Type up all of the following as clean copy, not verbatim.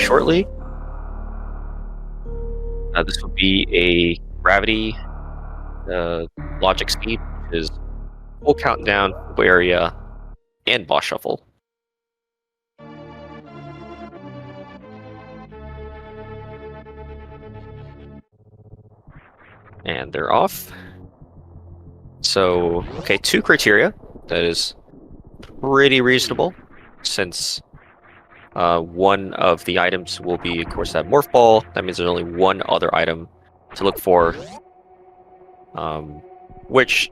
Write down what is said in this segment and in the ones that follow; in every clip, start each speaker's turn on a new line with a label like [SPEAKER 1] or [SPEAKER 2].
[SPEAKER 1] shortly. This will be a gravity logic speed, which is full countdown, full area, and boss shuffle. And they're off. So, okay, 2 criteria. That is pretty reasonable, since one of the items will be, of course, that morph ball. That means there's only one other item to look for. Which,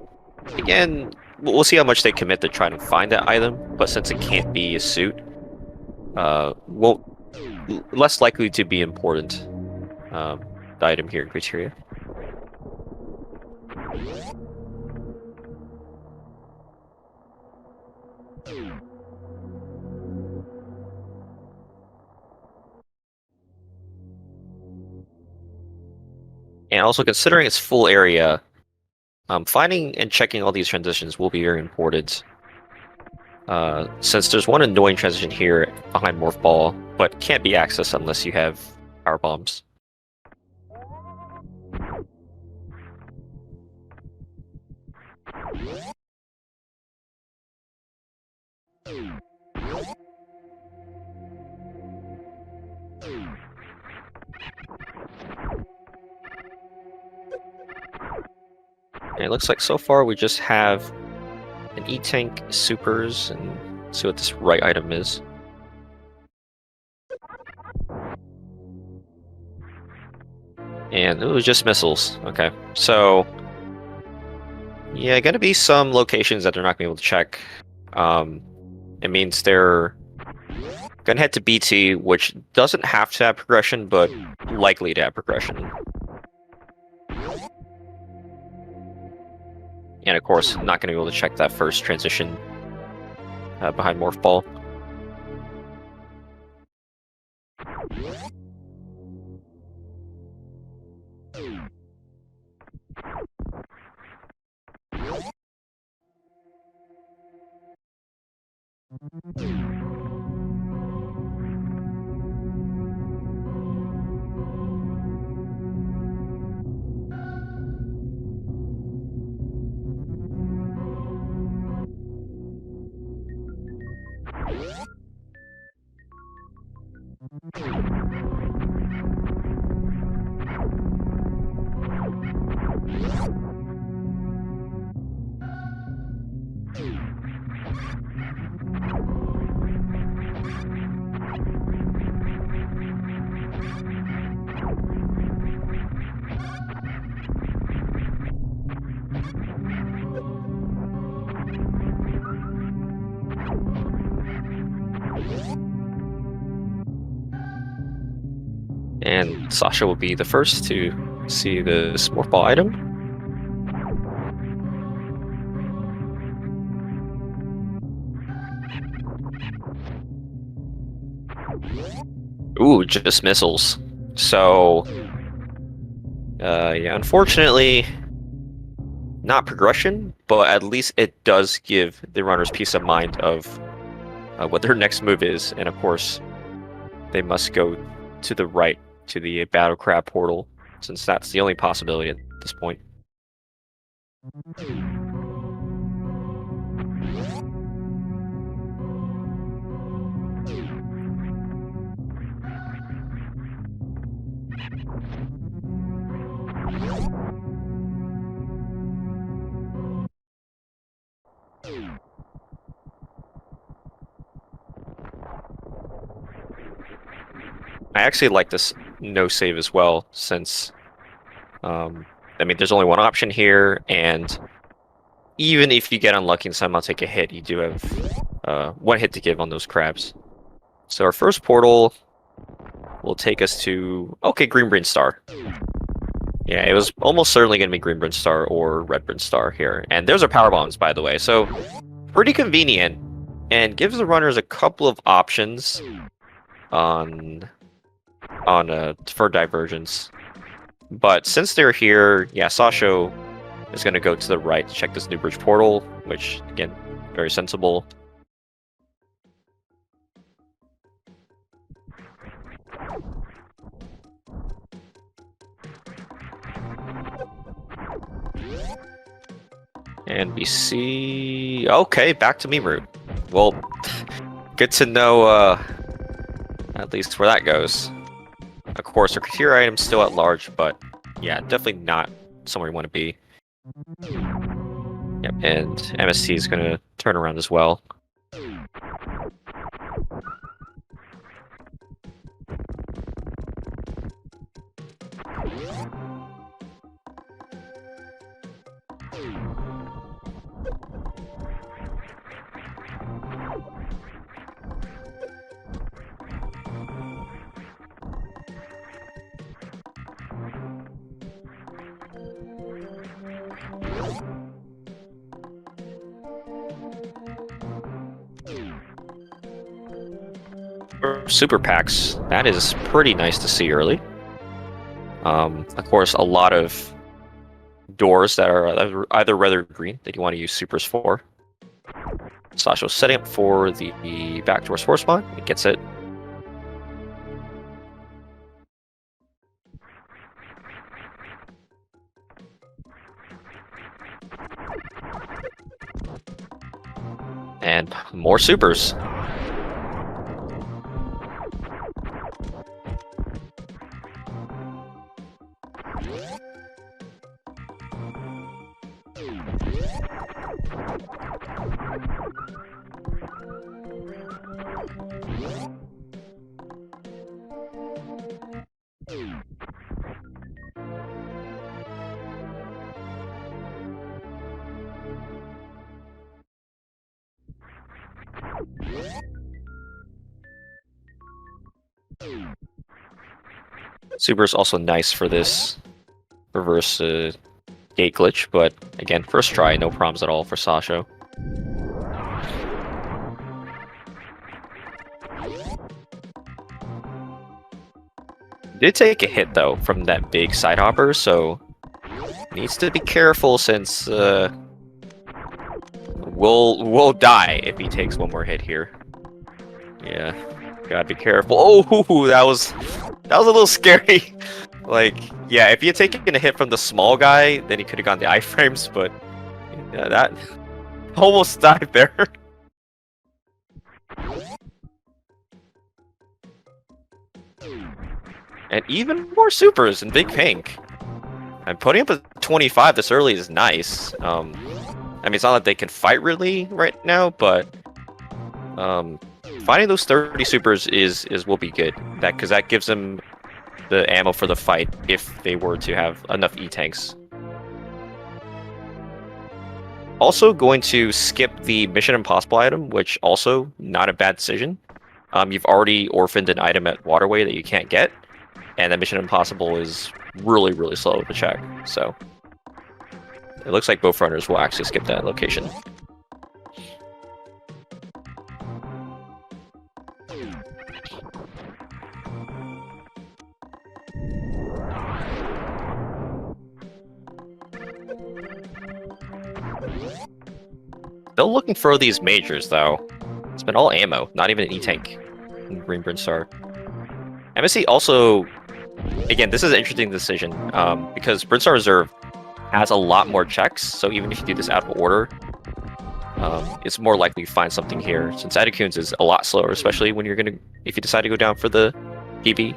[SPEAKER 1] again, we'll see how much they commit to trying to find that item, but since it can't be a suit, less likely to be important, the item here in criteria. And also, considering its full area, finding and checking all these transitions will be very important. Since there's one annoying transition here behind Morph Ball, but can't be accessed unless you have Power Bombs. And it looks like so far we just have an E-Tank, Supers, and see what this right item is. And it was just missiles. Okay, so yeah, gonna be some locations that they're not gonna be able to check. It means they're gonna head to BT, which doesn't have to have progression, but likely to have progression. And of course, not gonna be able to check that first transition behind Morph Ball. And Sasha will be the first to see this Morph Ball item. Ooh, just missiles. So, yeah, unfortunately, not progression, but at least it does give the runners peace of mind of what their next move is. And of course, they must go to the right, to the Battle Crab portal, since that's the only possibility at this point. I actually like this no save as well, since I mean, there's only one option here, and even if you get unlucky and somehow take a hit, you do have one hit to give on those crabs. So our first portal will take us to, okay, Green Brain Star. Yeah, it was almost certainly going to be Green Brain Star or Red Brain Star here. And those are power bombs, by the way, so pretty convenient, and gives the runners a couple of options on for divergence. But since they're here, yeah, Sasho is going to go to the right to check this New Bridge portal, which, again, very sensible. And we see... Okay, back to meme route. Well, good to know at least where that goes. Of course, our criteria item's still at large, but yeah, definitely not somewhere you want to be. Yep, and MST is going to turn around as well. Super packs, that is pretty nice to see early. Of course, a lot of doors that are either red or green that you want to use supers for. Sasho's setting up for the backdoor spore spawn. It gets it. And more supers. Super is also nice for this reverse gate glitch, but again, first try, no problems at all for Sasho. Did take a hit though from that big side hopper, so needs to be careful since we'll die if he takes one more hit here. Yeah, gotta be careful. Oh, that was a little scary. Like, yeah, if he had taken a hit from the small guy, then he could have gotten the iframes, but yeah, that almost died there. And even more supers in Big Pink. And putting up a 25 this early is nice. I mean, it's not that they can fight really right now, but finding those 30 supers will be good. Because that gives them the ammo for the fight if they were to have enough E-tanks. Also going to skip the Mission Impossible item, which also not a bad decision. You've already orphaned an item at Waterway that you can't get, and the Mission Impossible is really, really slow to check, so it looks like both runners will actually skip that location. Still looking for these majors, though. It's been all ammo, not even an E-tank in Green Brinstar. MSC also, again, this is an interesting decision, because Brinstar Reserve has a lot more checks, so even if you do this out of order, it's more likely to find something here, since Adacoons is a lot slower, especially when if you decide to go down for the PB.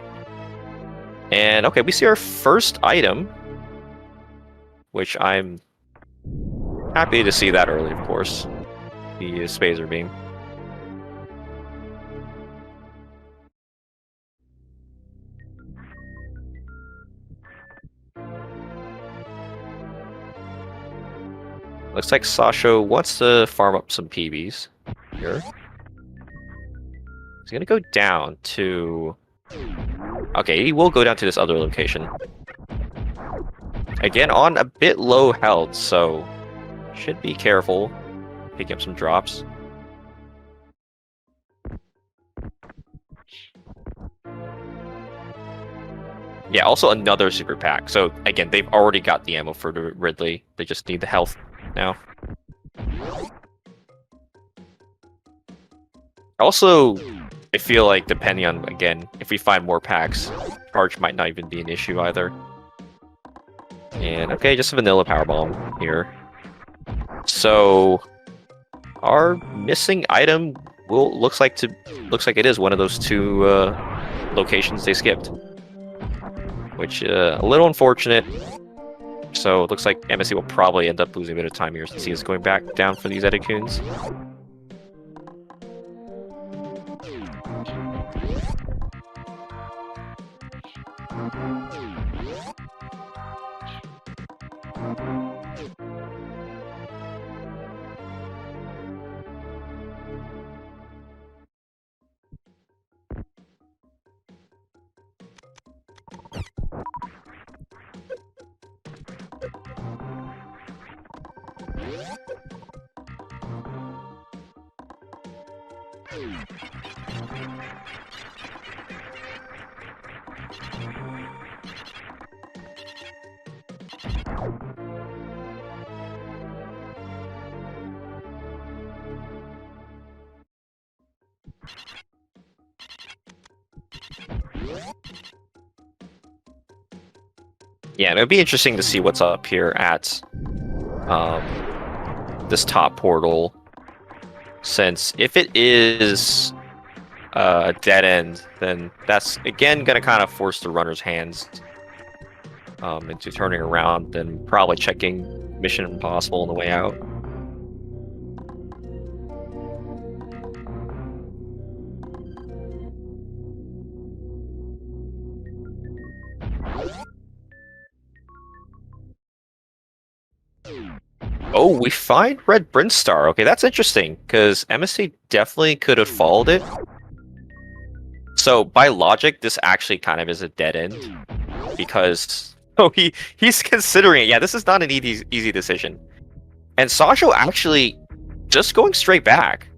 [SPEAKER 1] And okay, we see our first item, which I'm happy to see that early, of course. The Spazer Beam. Looks like Sasho wants to farm up some PBs here. He's gonna go down to... Okay, he will go down to this other location. Again, on a bit low health, so should be careful picking up some drops. Yeah, also another super pack. So again, they've already got the ammo for the Ridley. They just need the health now. Also, I feel like depending on, again, if we find more packs, charge might not even be an issue either. And okay, just a vanilla powerbomb here. So our missing item looks like it is one of those two locations they skipped, which a little unfortunate. So it looks like MSC will probably end up losing a bit of time here since he is going back down for these Edicoons. Yeah, and it'd be interesting to see what's up here at this top portal, since if it is a dead end, then that's again gonna kind of force the runner's hands into turning around and probably checking Mission Impossible on the way out. Oh, we find Red Brinstar. Okay, that's interesting, because MSC definitely could have followed it. So, by logic, this actually kind of is a dead end, because... Oh, he's considering it. Yeah, this is not an easy decision. And Sasho actually just going straight back.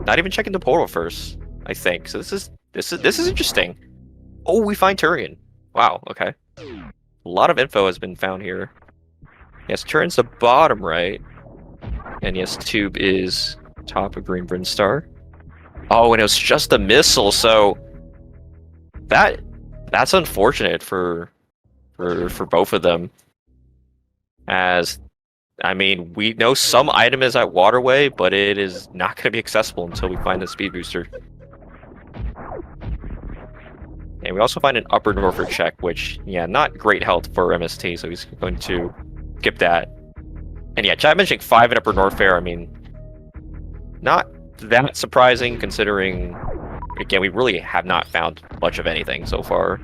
[SPEAKER 1] Not even checking the portal first, I think. So this is interesting. Oh, we find Turian. Wow, okay. A lot of info has been found here. Yes, Turian's the bottom right. And yes, Tube is top of Green Brinstar. Oh, and it was just a missile, so that's unfortunate for both of them. As I mean, we know some item is at Waterway, but it is not going to be accessible until we find the speed booster. And we also find an Upper Norfolk check, which, yeah, not great health for MST, so he's going to skip that. And yeah, Chad mentioning 5 in Upper Norfair, I mean, not that surprising considering, again, we really have not found much of anything so far.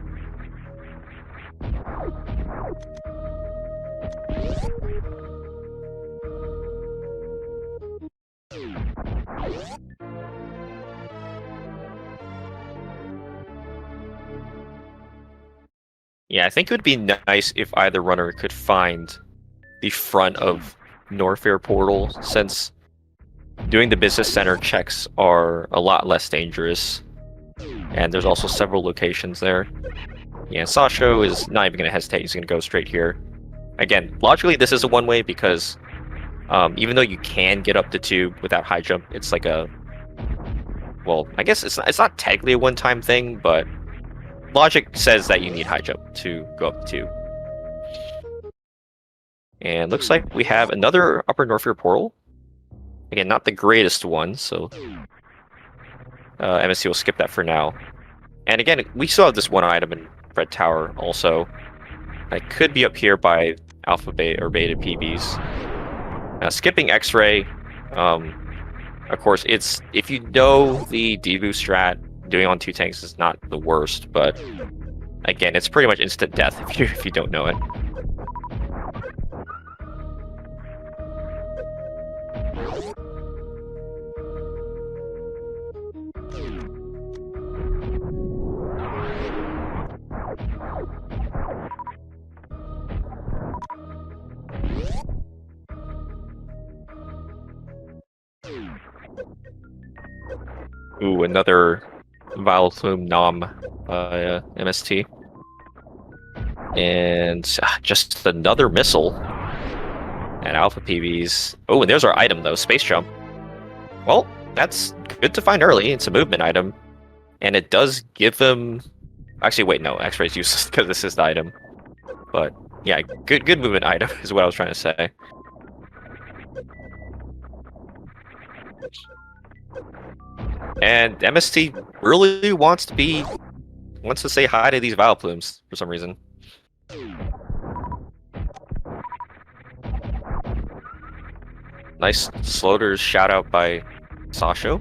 [SPEAKER 1] Yeah, I think it would be nice if either runner could find the front of Norfair portal, since doing the business center checks are a lot less dangerous. And there's also several locations there. Yeah, Sasho is not even going to hesitate, he's going to go straight here. Again, logically this is a one-way because even though you can get up the tube without high jump, it's like a... Well, I guess it's not technically a one-time thing, but logic says that you need high jump to go up the tube. And looks like we have another Upper Norfair portal. Again, not the greatest one, so MSC will skip that for now. And again, we still have this one item in Red Tower also. It could be up here by Alpha Beta or Beta PBs. Now, skipping X-Ray, of course, it's if you know the D-boost strat, doing on 2 tanks is not the worst, but again, it's pretty much instant death if you don't know it. Ooh, another Vile Plume Nom MST. And just another missile. And Alpha PBs. Oh, and there's our item though, Space Jump. Well, that's good to find early. It's a movement item. And it does give them... Actually, wait, no, X-Ray's useless because this is the item. But yeah, good movement item is what I was trying to say. And MST really wants to say hi to these Vileplumes for some reason. Nice Slaughter's shout out by Sasho.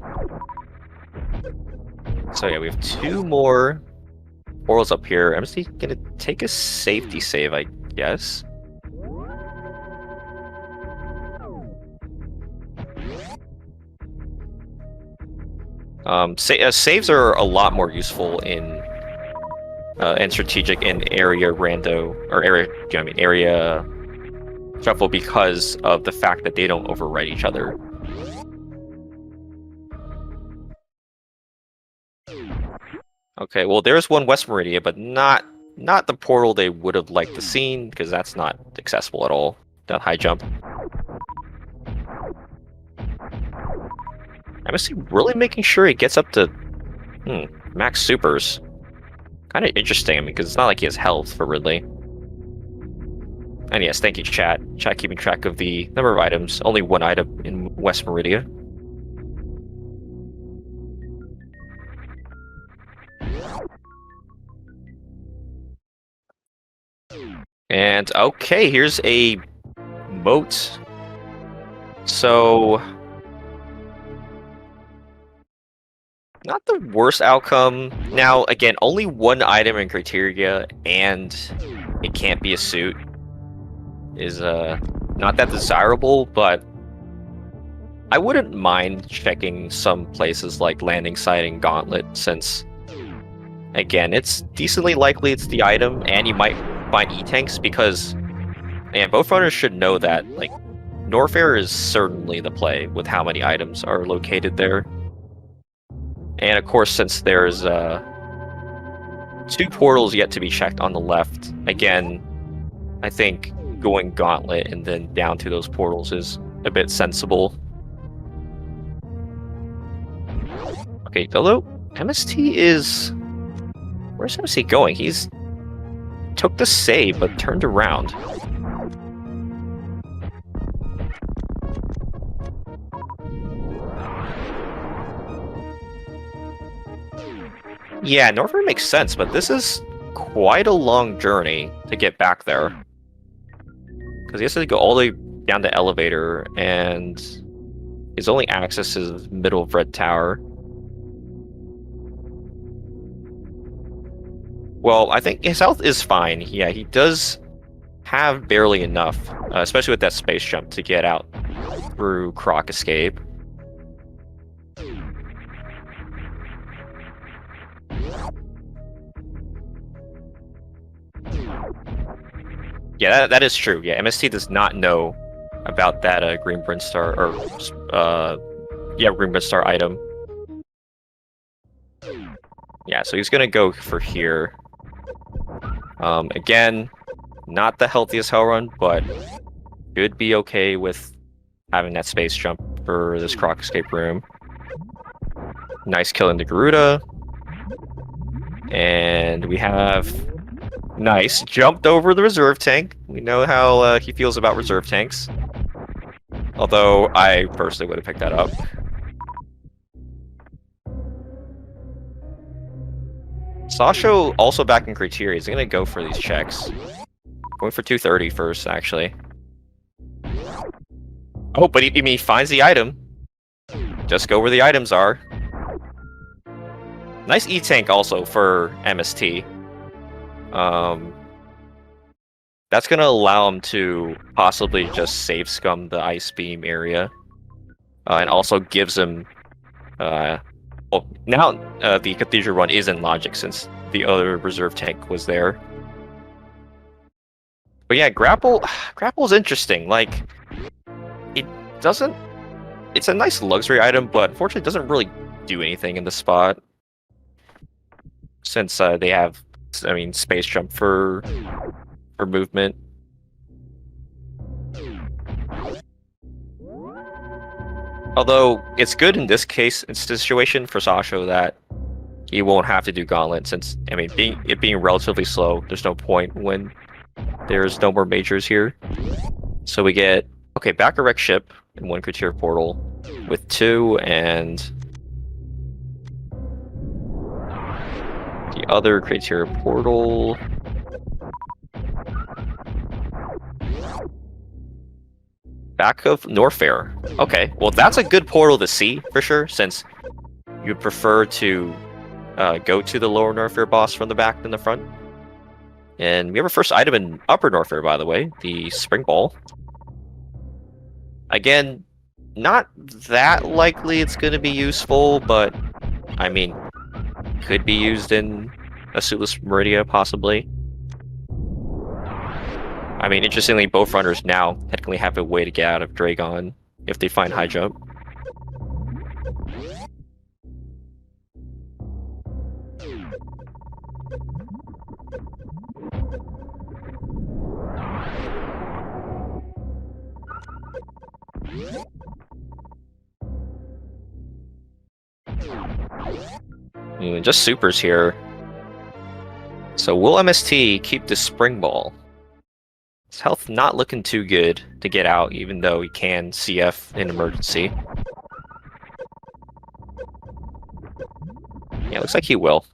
[SPEAKER 1] So yeah, we have 2 more portals up here. MST gonna take a safety save, I guess. Saves are a lot more useful in strategic and area rando or area shuffle because of the fact that they don't overwrite each other. Okay, well there's one West Meridia, but not the portal they would have liked to see because that's not accessible at all. That high jump. MSC really making sure he gets up to max supers. Kind of interesting, I mean, because it's not like he has health for Ridley. And yes, thank you, chat. Chat keeping track of the number of items. Only 1 item in West Meridia. And okay, here's a moat. So not the worst outcome. Now, again, only 1 item in criteria, and it can't be a suit. Is not that desirable, but I wouldn't mind checking some places like Landing Site and Gauntlet, since, again, it's decently likely it's the item, and you might find E-Tanks, because, and both runners should know that, like, Norfair is certainly the play with how many items are located there. And of course, since there's 2 portals yet to be checked on the left, again, I think going Gauntlet and then down to those portals is a bit sensible. Okay, although MST is... Where's MST going? He's took the save, but turned around. Yeah, Norfair makes sense, but this is quite a long journey to get back there. Because he has to go all the way down the elevator, and his only access is middle of Red Tower. Well, I think his health is fine. Yeah, he does have barely enough, especially with that space jump, to get out through Croc Escape. Yeah, that is true. Yeah, MST does not know about that Green Brinstar, or Green Brinstar item. Yeah, so he's gonna go for here. Again, not the healthiest hell run, but should be okay with having that space jump for this Croc Escape room. Nice kill into Garuda. And we have... Nice. Jumped over the reserve tank. We know how he feels about reserve tanks. Although, I personally would have picked that up. Sasho also back in criteria. He's gonna go for these checks. Going for 230 first, actually. Oh, but he finds the item. Just go where the items are. Nice E-Tank also for MST. That's gonna allow him to possibly just save scum the Ice Beam area. And also gives him... well, now the Cathedral run is in logic since the other reserve tank was there. But yeah, Grapple's interesting. Like, it doesn't... It's a nice luxury item, but unfortunately it doesn't really do anything in the spot. Since they have, I mean, space jump for movement. Although it's good in this case, in situation for Sasho that he won't have to do Gauntlet, since, I mean, it being relatively slow, there's no point when there's no more majors here. So we get, okay, back a wreck ship in one criteria portal with 2, and The other creates here a portal. Back of Norfair. Okay, well that's a good portal to see for sure, since you'd prefer to go to the lower Norfair boss from the back than the front. And we have our first item in upper Norfair, by the way, the Spring Ball. Again, not that likely it's going to be useful, but I mean, could be used in a Suitless Meridia, possibly. I mean, interestingly, both runners now technically have a way to get out of Dragon if they find high jump. Just supers here. So will MST keep the Spring Ball? His health not looking too good to get out, even though he can CF in emergency. Yeah, looks like he will.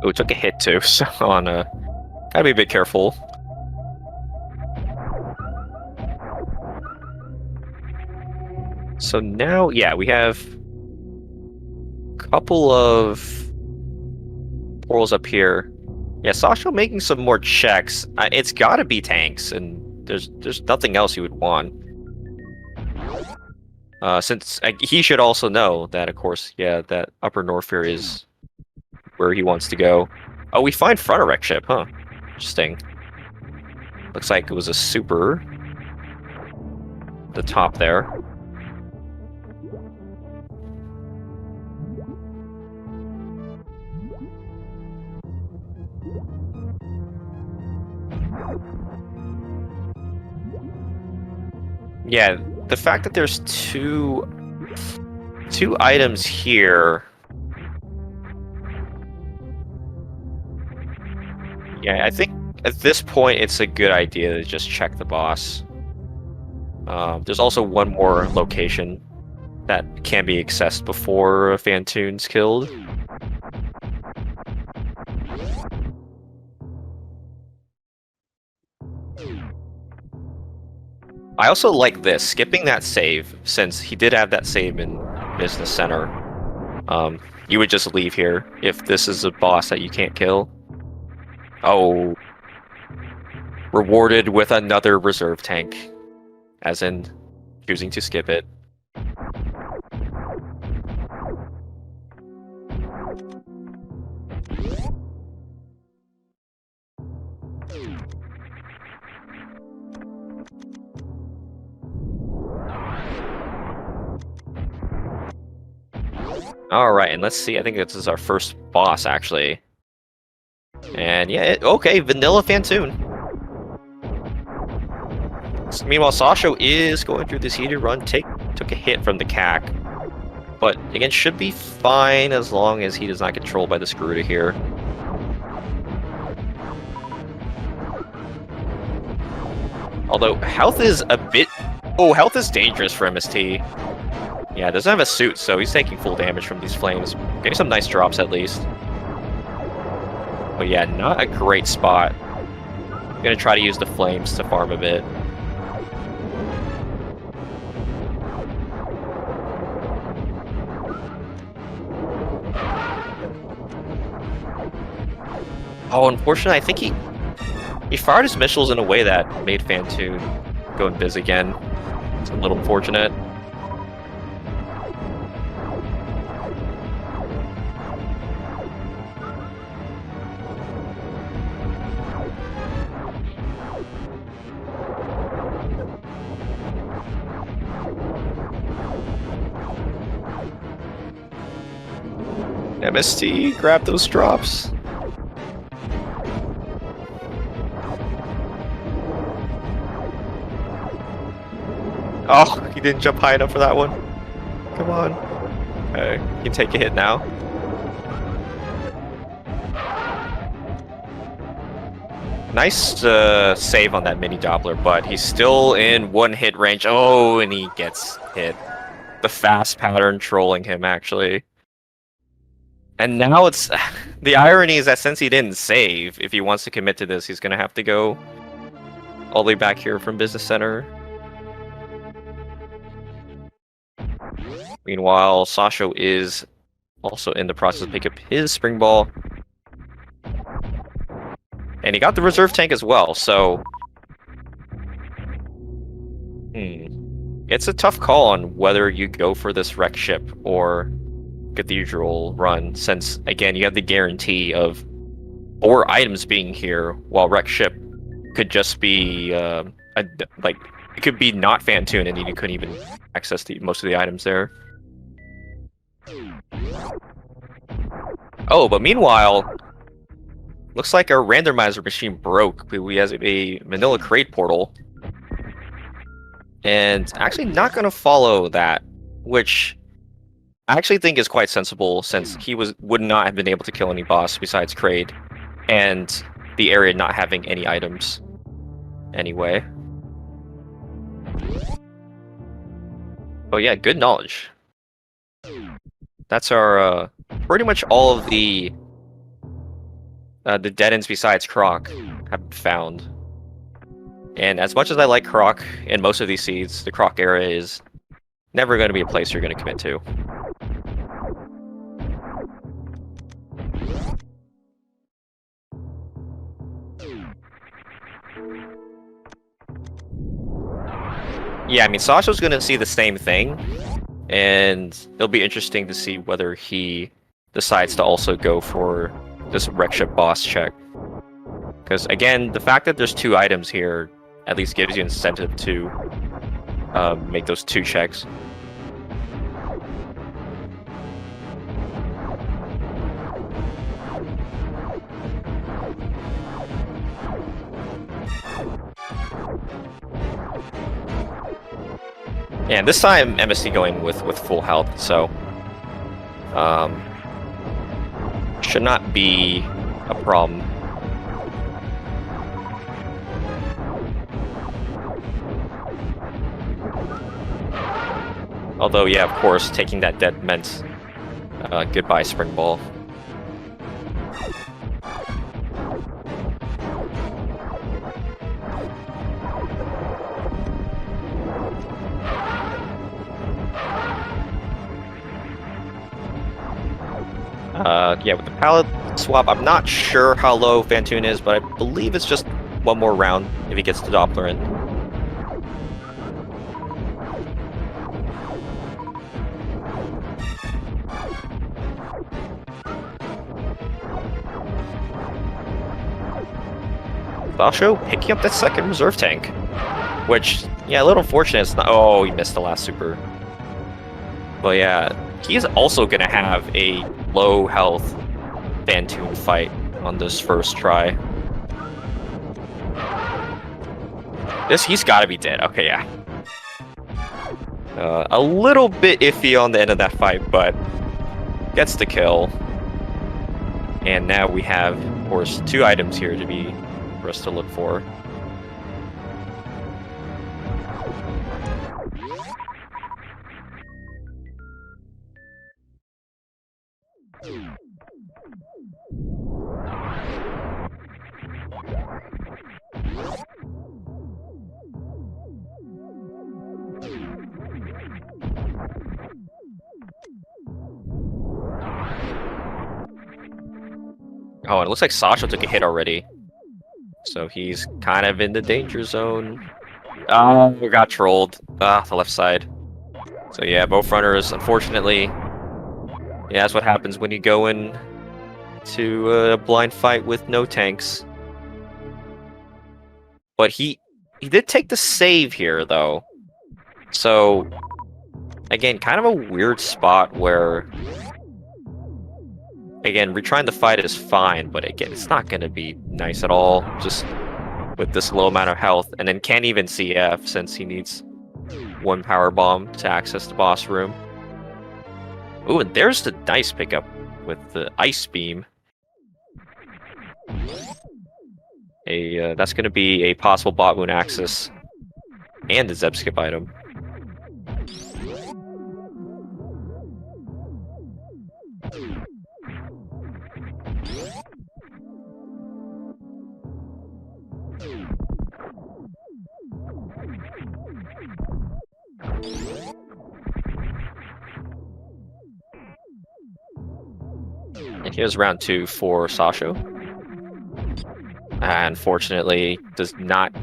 [SPEAKER 1] Oh, took a hit too, so on gotta be a bit careful. So now, yeah, we have a couple of portals up here. Yeah, Sasha making some more checks. It's gotta be tanks, and there's nothing else you would want. Since he should also know that, of course, yeah, that upper Norfair is where he wants to go. Oh, we find front erect ship, huh? Interesting. Looks like it was a super. The top there. Yeah, the fact that there's two items here. Yeah, I think at this point it's a good idea to just check the boss. There's also one more location that can be accessed before Fantoon's killed. I also like this, skipping that save, since he did have that save in Business Center. You would just leave here if this is a boss that you can't kill. Oh. Rewarded with another reserve tank. As in, choosing to skip it. Alright, and let's see, I think this is our first boss, actually. And yeah, okay, Vanilla Fantoon. Meanwhile, Sasha is going through this heated run, took a hit from the CAC. But again, should be fine as long as he does not get trolled by the Garuda here. Although, health is a bit... Oh, health is dangerous for MST. Yeah, doesn't have a suit, so he's taking full damage from these flames. Getting some nice drops, at least. But yeah, not a great spot. I'm gonna try to use the flames to farm a bit. Oh, unfortunately, I think he fired his missiles in a way that made Fantoon go in biz again. It's a little unfortunate. MST, grab those drops. Oh, he didn't jump high enough for that one. Come on. Okay, you can take a hit now. Nice save on that mini Doppler, but he's still in one-hit range. Oh, and he gets hit. The fast pattern trolling him, actually. And now it's... The irony is that since he didn't save, if he wants to commit to this, he's going to have to go all the way back here from Business Center. Meanwhile, Sasho is also in the process of picking up his spring ball. And he got the reserve tank as well, so... It's a tough call on whether you go for this wreck ship or cathedral run, since, again, you have the guarantee of 4 items being here, while wreck ship could just be, it could be not Fantoon, and you couldn't even access most of the items there. Oh, but meanwhile... Looks like our randomizer machine broke. We have a Manila crate portal. And actually not going to follow that, which I actually think is quite sensible, since he would not have been able to kill any boss besides Kraid, and the area not having any items anyway. Oh yeah, good knowledge. That's our, pretty much all of the dead ends besides Croc have been found. And as much as I like Croc in most of these seeds, the Croc area is never going to be a place you're going to commit to. Yeah, I mean, Sasha's going to see the same thing, and it'll be interesting to see whether he decides to also go for this wreck ship boss check. Because, again, the fact that there's 2 items here at least gives you incentive to make those 2 checks. And this time, MSC going with full health, so should not be a problem. Although, yeah, of course, taking that dead meant goodbye spring ball. Yeah, with the pallet swap, I'm not sure how low Fantoon is, but I believe it's just 1 more round if he gets the Doppler in. Sasho picking up that second reserve tank, which, yeah, a little unfortunate. It's not. Oh, he missed the last super. But yeah, he's also gonna have a low health Fantoon fight on this first try. He's got to be dead. Okay, yeah. A little bit iffy on the end of that fight, but gets the kill. And now we have, of course, 2 items here for us to look for. Oh, it looks like Sasha took a hit already. So he's kind of in the danger zone. Oh, we got trolled. The left side. So yeah, both runners, unfortunately. Yeah, that's what happens when you go in to a blind fight with no tanks. But he did take the save here, though. So, again, kind of a weird spot where... Again, retrying the fight is fine, but again, it's not going to be nice at all, just with this low amount of health. And then can't even CF, since he needs 1 power bomb to access the boss room. Ooh, and there's the dice pickup with the ice beam. That's going to be a possible bot moon axis and a Zeb skip item. And here's round 2 for Sasho. Unfortunately, does not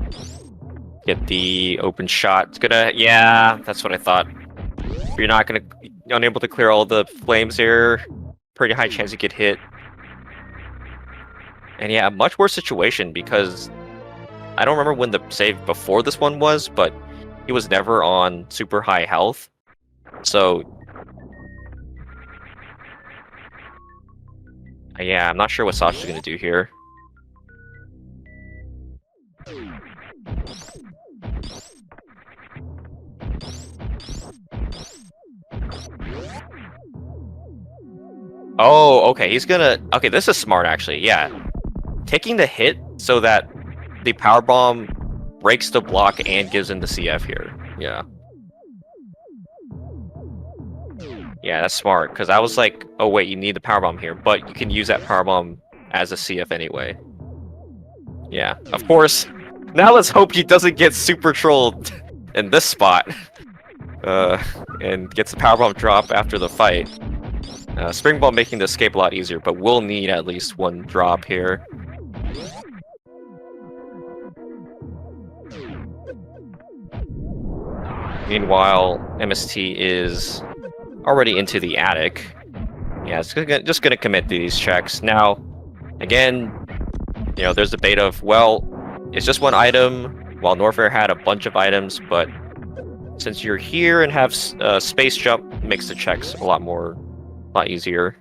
[SPEAKER 1] get the open shot. It's gonna, yeah, that's what I thought. You're not gonna, unable to clear all the flames here. Pretty high chance you get hit. And yeah, a much worse situation because I don't remember when the save before this one was, but he was never on super high health. So yeah, I'm not sure what Sasha's gonna do here. Oh, okay, he's gonna... Okay, this is smart, actually, yeah. Taking the hit so that the power bomb breaks the block and gives him the CF here. Yeah. Yeah, that's smart, because I was like, oh wait, you need the power bomb here, but you can use that power bomb as a CF anyway. Yeah, of course. Now let's hope he doesn't get super trolled in this spot. And gets the power bomb drop after the fight. Spring Ball making the escape a lot easier, but we'll need at least one drop here. Meanwhile, MST is already into the attic. Yeah, it's just gonna commit these checks. Now, again, you know, there's debate of, well, it's just one item, while Norfair had a bunch of items, but since you're here and have space jump, it makes the checks a lot easier.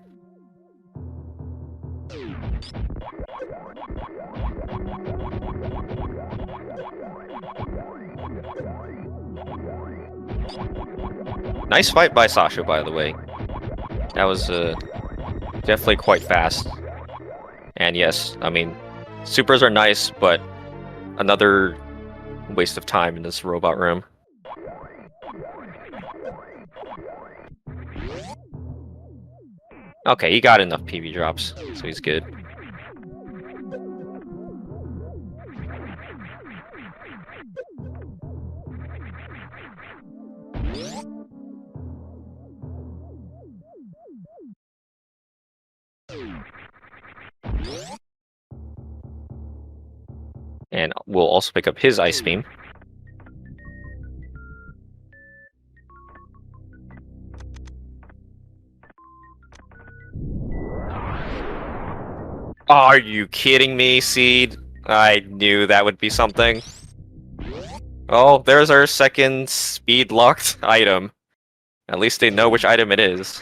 [SPEAKER 1] Nice fight by Sasha, by the way. That was definitely quite fast. And yes, I mean, supers are nice, but another waste of time in this robot room. Okay, he got enough PV drops, so he's good. And we'll also pick up his Ice Beam. Are you kidding me, Seed? I knew that would be something. Oh, there's our second speed-locked item. At least they know which item it is.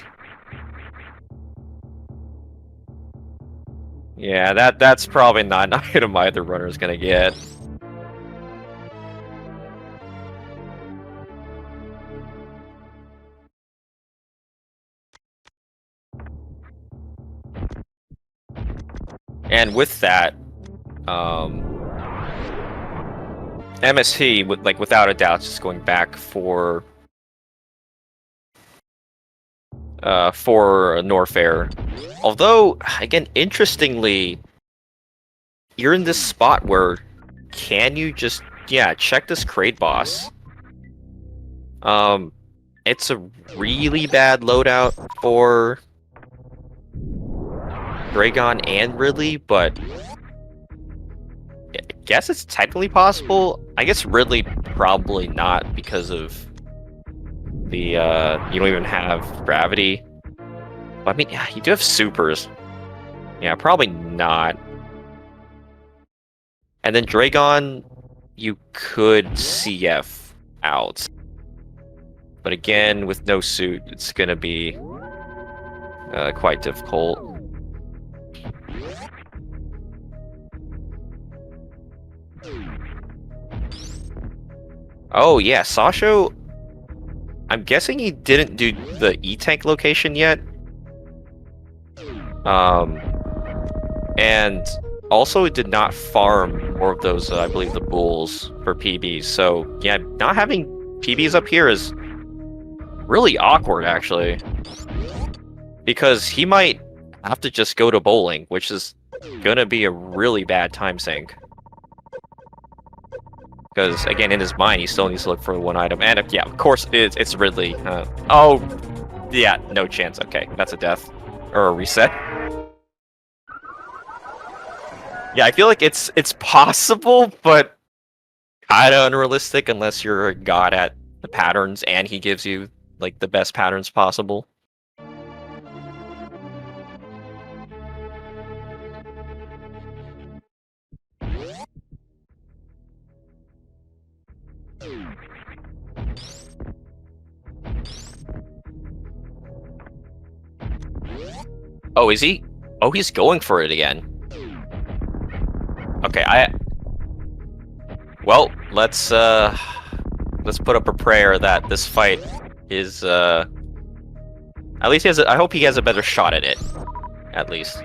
[SPEAKER 1] Yeah, that's probably not an item either runner's gonna get. And with that, MST, without a doubt, just going back for Norfair. Although, again, interestingly, you're in this spot where can you just, yeah, check this crate boss. It's a really bad loadout for Dragon and Ridley, but I guess it's technically possible. I guess Ridley probably not because of the you don't even have gravity. But I mean, yeah, you do have supers. Yeah, probably not. And then Dragon, you could CF out. But again, with no suit, it's gonna be quite difficult. Oh yeah, Sasho, I'm guessing he didn't do the E-Tank location yet. And also did not farm more of those, I believe, the bulls for PBs. So yeah, not having PBs up here is really awkward, actually. Because he might have to just go to bowling, which is gonna be a really bad time sink. Because, again, in his mind, he still needs to look for one item. And, yeah, of course, it's Ridley. Oh, yeah, no chance. Okay, that's a death. Or a reset. Yeah, I feel like it's possible, but kind of unrealistic unless you're a god at the patterns and he gives you, like, the best patterns possible. Oh, is he? Oh, he's going for it again. Okay, well, let's put up a prayer that this fight is, at least he has I hope he has a better shot at it. At least.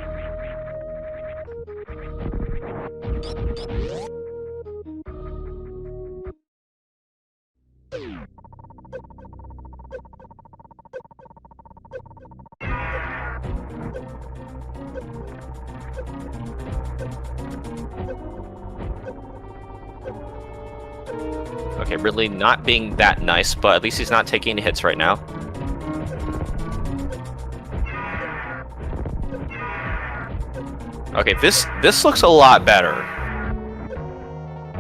[SPEAKER 1] Okay, Ridley not being that nice, but at least he's not taking hits right now. Okay, this looks a lot better.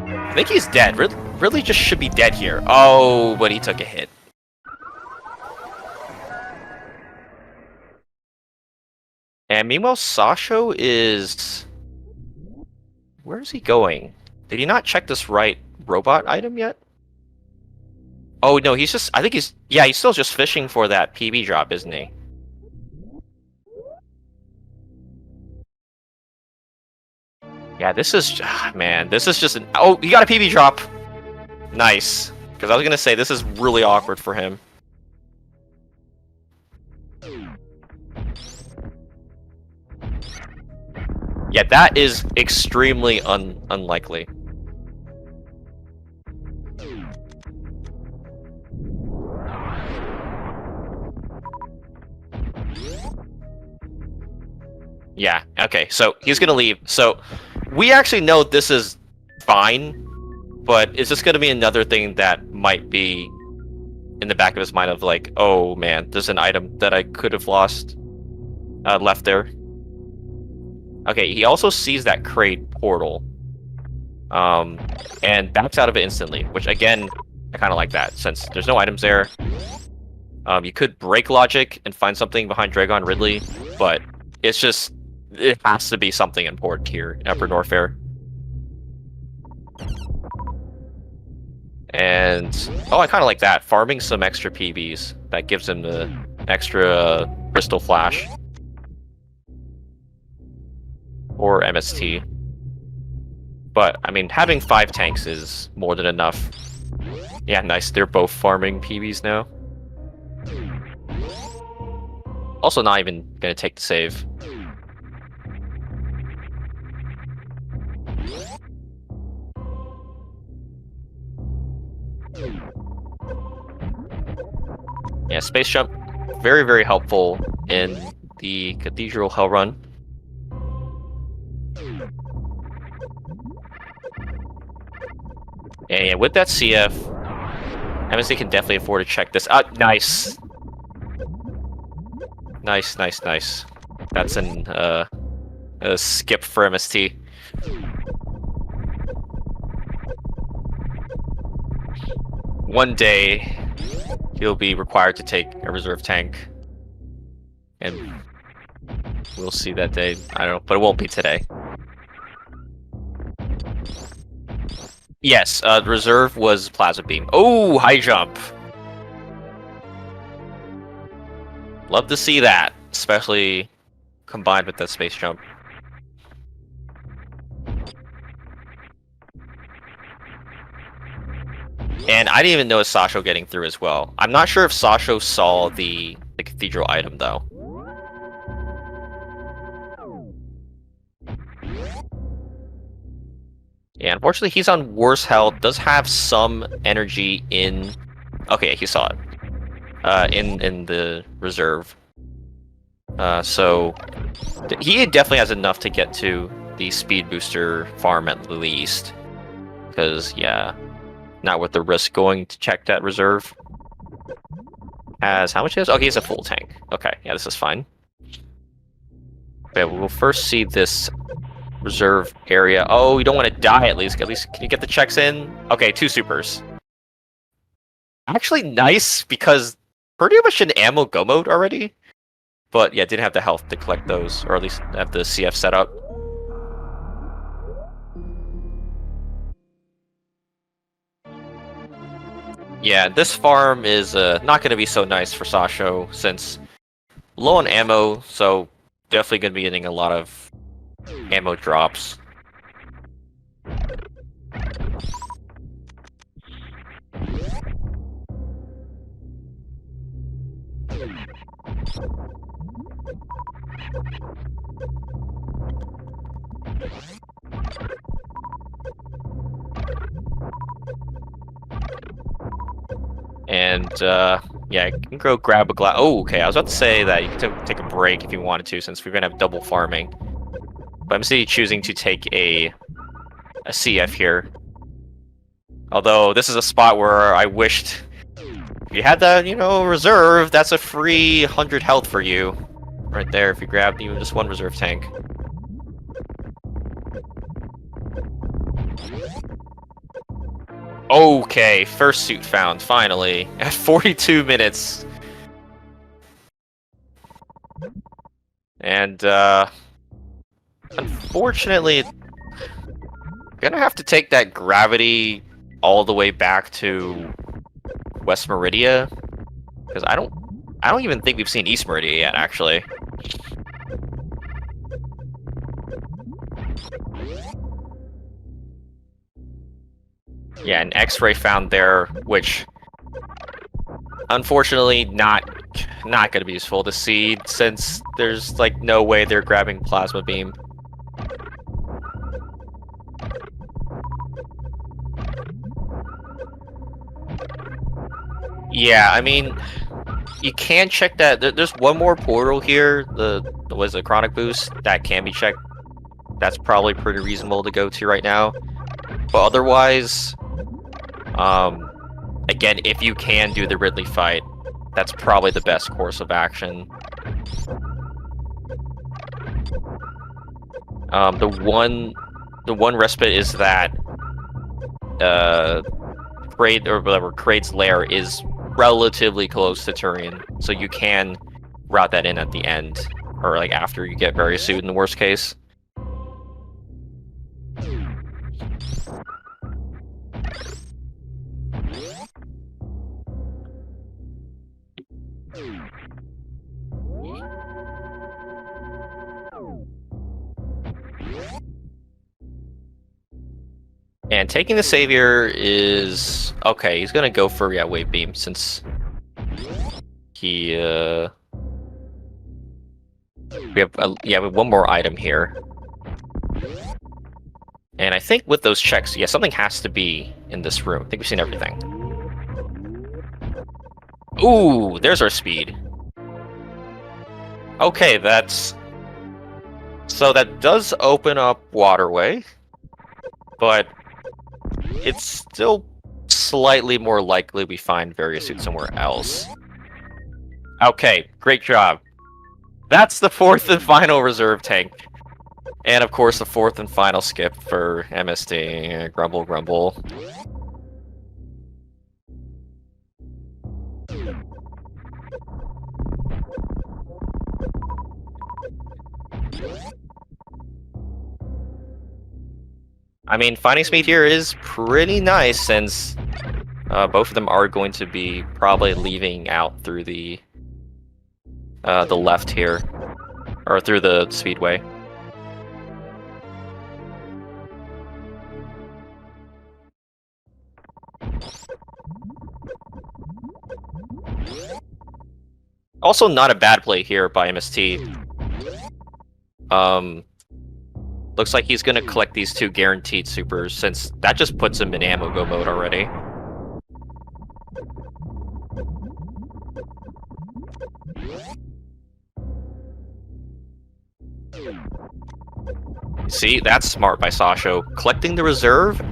[SPEAKER 1] I think he's dead. Ridley just should be dead here. Oh, but he took a hit. And meanwhile, Sasho is... Where is he going? Did he not check this right robot item yet? Oh, no, he's just... I think he's... Yeah, he's still just fishing for that PB drop, isn't he? Yeah, this is... man, this is just an... Oh, he got a PB drop! Nice. Because I was gonna say, this is really awkward for him. Yeah, that is extremely unlikely. Yeah, okay, so he's gonna leave. So, we actually know this is fine, but is this gonna be another thing that might be in the back of his mind of like, oh man, there's an item that I could have lost, left there. Okay, he also sees that crate portal, and backs out of it instantly, which again, I kind of like that, since there's no items there. You could break logic and find something behind Dragon Ridley, but it's just, it has to be something important here in Upper Norfair. And, oh, I kind of like that, farming some extra PBs. That gives him the extra Crystal Flash. Or MST. But, I mean, having 5 tanks is more than enough. Yeah, nice. They're both farming PBs now. Also not even gonna take the save. Yeah, Space Jump, very, very helpful in the Cathedral Hell Run. And yeah, with that CF, MSD can definitely afford to check this out. Nice. Nice, nice, nice. That's a skip for MST. One day, he'll be required to take a reserve tank. And we'll see that day. I don't know, but it won't be today. Yes, the reserve was Plasma Beam. Oh, high jump! Love to see that, especially combined with that space jump. And I didn't even notice Sasho getting through as well. I'm not sure if Sasho saw the cathedral item, though. Yeah, unfortunately, he's on worse health. Does have some energy in. Okay, he saw it. In the reserve. So he definitely has enough to get to the speed booster farm at least. Because yeah, not worth the risk going to check that reserve. Has how much is? Oh, he has a full tank. Okay, yeah, this is fine. Okay, we'll first see this reserve area. Oh, you don't want to die at least. At least, can you get the checks in? Okay, 2 supers. Actually, nice, because pretty much in ammo go mode already. But yeah, didn't have the health to collect those, or at least have the CF set up. Yeah, this farm is not going to be so nice for Sasho, since low on ammo, so definitely going to be getting a lot of ammo drops. And yeah, you can go grab a glass. Oh, okay. I was about to say that you can take a break if you wanted to, since we're gonna have double farming. But I'm still choosing to take a CF here. Although this is a spot where I wished if you had that, reserve. That's a free 100 health for you, right there. If you grab even just one reserve tank. Okay, first suit found, finally. At 42 minutes. And, unfortunately, gonna have to take that gravity all the way back to West Meridia. Because I don't even think we've seen East Meridia yet, actually. Yeah, an X-ray found there, which unfortunately not gonna be useful to see, since there's like no way they're grabbing plasma beam. Yeah, I mean, you can check that. There's one more portal here. The was a chronic boost that can be checked. That's probably pretty reasonable to go to right now. But otherwise, again, if you can do the Ridley fight, that's probably the best course of action. The one respite is that Kraid, or whatever, Kraid's lair is relatively close to Turian, so you can route that in at the end, or like after you get very sued in the worst case. And taking the Savior is... okay, he's gonna go for, yeah, Wave Beam, since he, we have one more item here. And I think with those checks, yeah, something has to be in this room. I think we've seen everything. Ooh, there's our speed. Okay, that's... so that does open up Waterway, but it's still slightly more likely we find various suits somewhere else. Okay, great job. That's the 4th and final reserve tank. And of course the 4th and final skip for MSD. Grumble, grumble. I mean, finding speed here is pretty nice, since both of them are going to be probably leaving out through the left here, or through the speedway. Also, not a bad play here by MST. Looks like he's gonna collect these 2 guaranteed supers, since that just puts him in ammo go mode already. See, that's smart by Sasho. Collecting the reserve,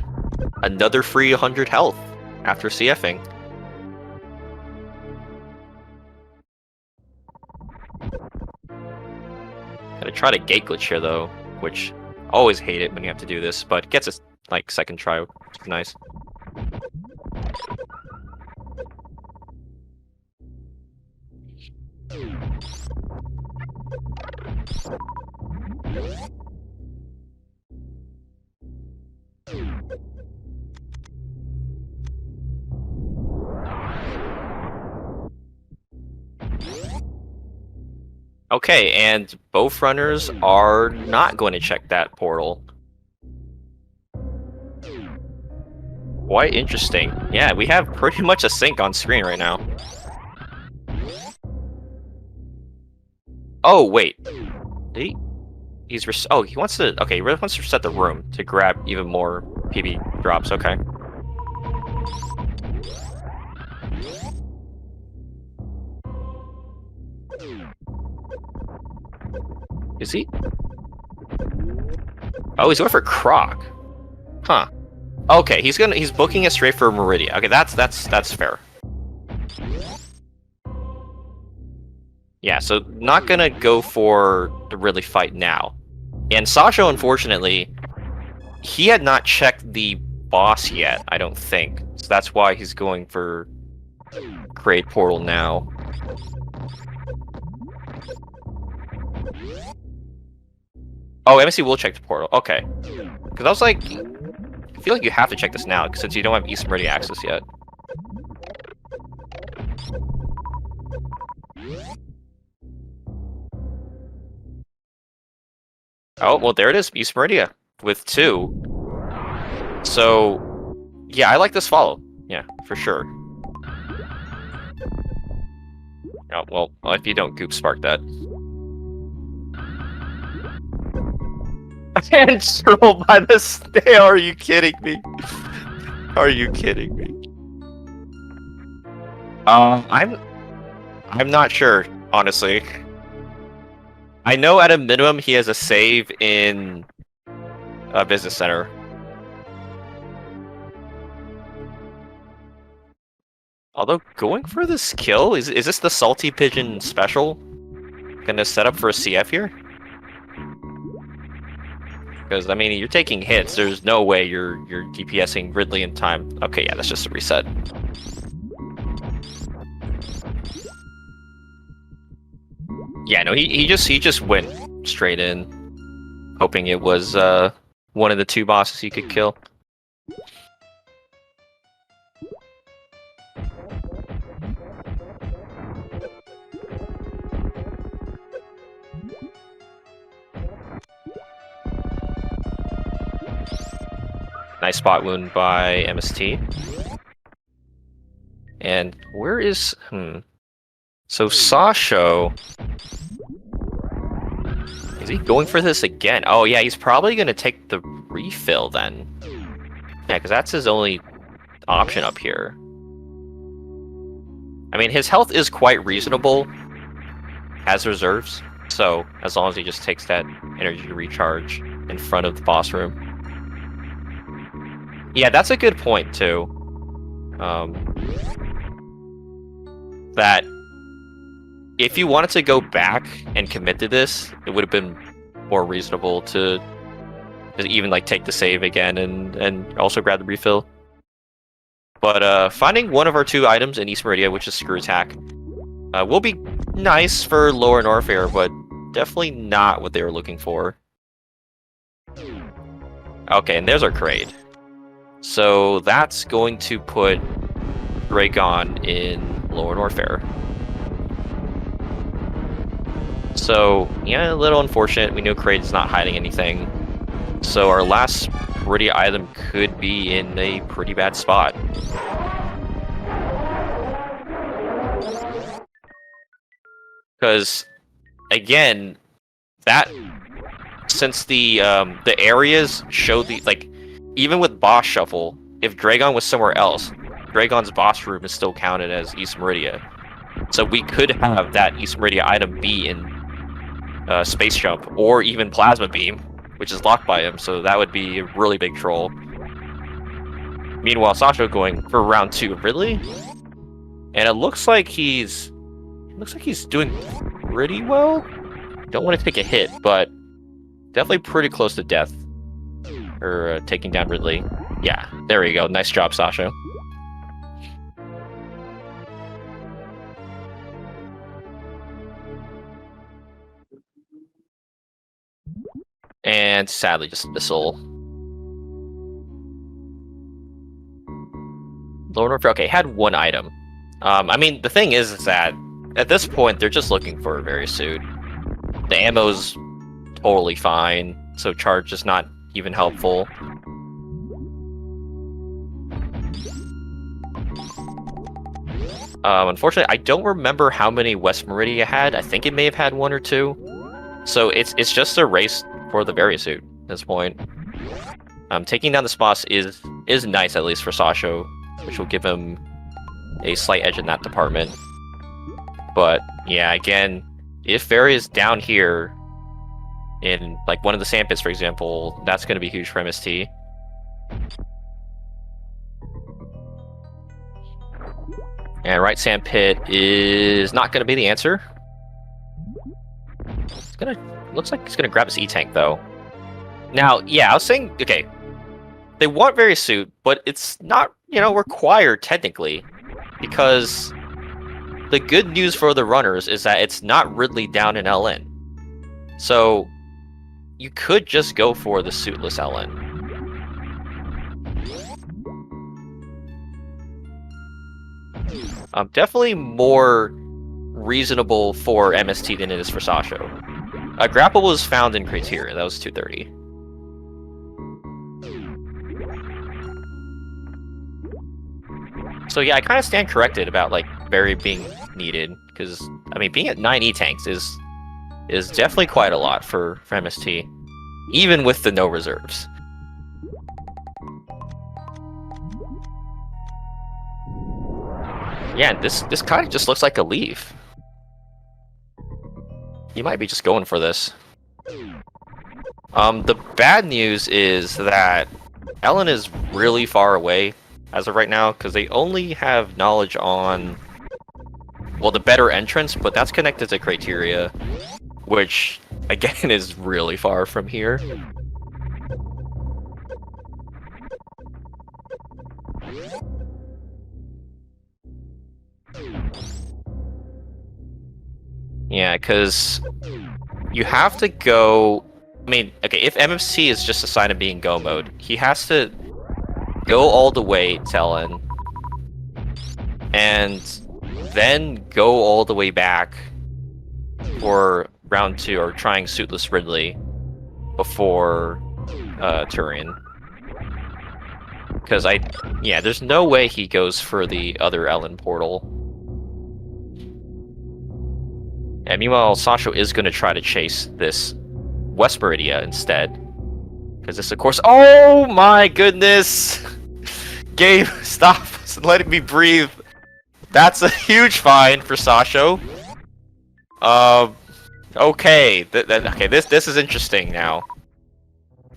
[SPEAKER 1] another free 100 health after CFing. Gotta try to gate glitch here though, which always hate it when you have to do this, but gets a like second try, which is nice. Okay, and both runners are not going to check that portal. Quite interesting. Yeah, we have pretty much a sync on screen right now. Oh, wait. He wants to... Okay, he really wants to reset the room to grab even more PB drops. Okay. Is he? Oh, he's going for Croc. Huh. Okay, he's booking it straight for Meridia. Okay, that's fair. Yeah, so not gonna go for the really fight now. And Sasho, unfortunately, he had not checked the boss yet, I don't think. So that's why he's going for Create Portal now. Oh, MSC will check the portal. Okay. Because I was like, I feel like you have to check this now, since you don't have East Meridian access yet. Oh, well, there it is. East Meridia with 2. So, yeah, I like this follow. Yeah, for sure. Oh, well, if you don't Goop Spark that. And troll by the snail, are you kidding me? Are you kidding me? I'm not sure, honestly. I know at a minimum he has a save in a business center. Although going for this kill, is this the Salty Pigeon special? Gonna set up for a CF here? Because, I mean, you're taking hits, there's no way you're DPSing Ridley in time. Okay, yeah, that's just a reset. Yeah, no, he just went straight in, hoping it was one of the 2 bosses he could kill. Nice spot wound by MST. And where is... So Sasho... Is he going for this again? Oh yeah, he's probably going to take the refill then. Yeah, because that's his only option up here. I mean, his health is quite reasonable. Has reserves. So, as long as he just takes that energy recharge in front of the boss room. Yeah, that's a good point, too. That if you wanted to go back and commit to this, it would have been more reasonable to even like take the save again and also grab the refill. But finding one of our 2 items in East Meridia, which is Screw Attack, will be nice for Lower Norfair, but definitely not what they were looking for. Okay, and there's our Kraid. So that's going to put Raygon in Lower Norfair. So, yeah, a little unfortunate. We know Kraid's not hiding anything. So our last Meridia item could be in a pretty bad spot. Because, again, that since the areas show the even with boss shuffle, if Dragon was somewhere else, Dragon's boss room is still counted as East Meridia. So we could have that East Meridia item be in Space Jump or even Plasma Beam, which is locked by him. So that would be a really big troll. Meanwhile, Sasha going for round 2, Ridley, and it looks like he's doing pretty well. Don't want to take a hit, but definitely pretty close to death. Or taking down Ridley. Yeah, there we go. Nice job, Sasha. And sadly, just Missile. Lord Orpheus, okay, had one item. I mean, the thing is that at this point, they're just looking for a Varisuit. The ammo's totally fine, so charge is not even helpful. Unfortunately, I don't remember how many West Meridia had. I think it may have had 1 or 2. So it's just a race for the Varisuit at this point. Taking down the spots is nice, at least for Sasha, which will give him a slight edge in that department. But yeah, again, if Fairy is down here in like one of the sandpits, for example, that's going to be huge for MST. And right sandpit is not going to be the answer. Looks like he's going to grab his E-Tank though. Now, yeah, I was saying, okay, they want Varisuit, but it's not, required technically, because the good news for the runners is that it's not Ridley down in LN. So you could just go for the suitless LN. Definitely more reasonable for MST than it is for Sasha. Grapple was found in Criteria, that was 230. So yeah, I kind of stand corrected about Barry being needed, because I mean being at 9 E-Tanks is definitely quite a lot for MST, even with the no reserves. Yeah, this kind of just looks like a leave. He might be just going for this. The bad news is that Ellen is really far away as of right now, because they only have knowledge on, well, the better entrance, but that's connected to Criteria, which, again, is really far from here. Yeah, because you have to go... I mean, okay, if MFC is just a sign of being go mode, he has to go all the way to Ellen, and then go all the way back for round 2, or trying suitless Ridley before Turian. Because there's no way he goes for the other Ellen portal. And meanwhile, Sasha is going to try to chase this West Meridia instead. Because this, of course... Oh my goodness! Gabe, stop letting me breathe. That's a huge find for Sasha. Okay. Okay, this is interesting now.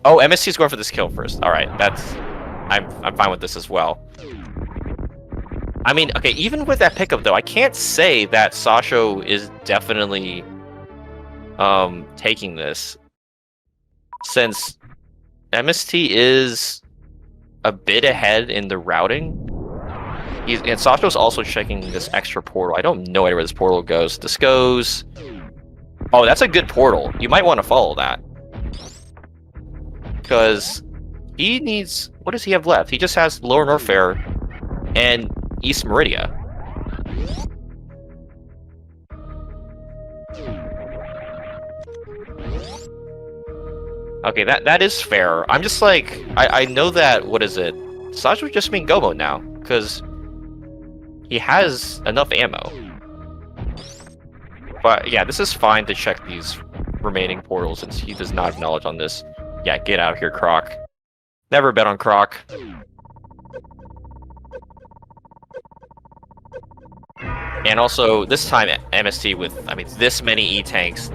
[SPEAKER 1] Oh, MSC is going for this kill first. Alright, I'm fine with this as well. I mean, okay, even with that pickup though, I can't say that Sasha is definitely taking this, since MST is a bit ahead in the routing. And Sasha's also checking this extra portal. I don't know where this portal goes. This goes... Oh, that's a good portal. You might want to follow that. Because he needs... What does he have left? He just has Lower Norfair and East Meridia. Okay, that is fair. I'm just like... I know that... What is it? Sasha would just mean go mode now. Because he has enough ammo. But yeah, this is fine to check these remaining portals since he does not have knowledge on this. Yeah, get out of here, Croc. Never bet on Croc. And also, this time MST with, I mean, this many E-tanks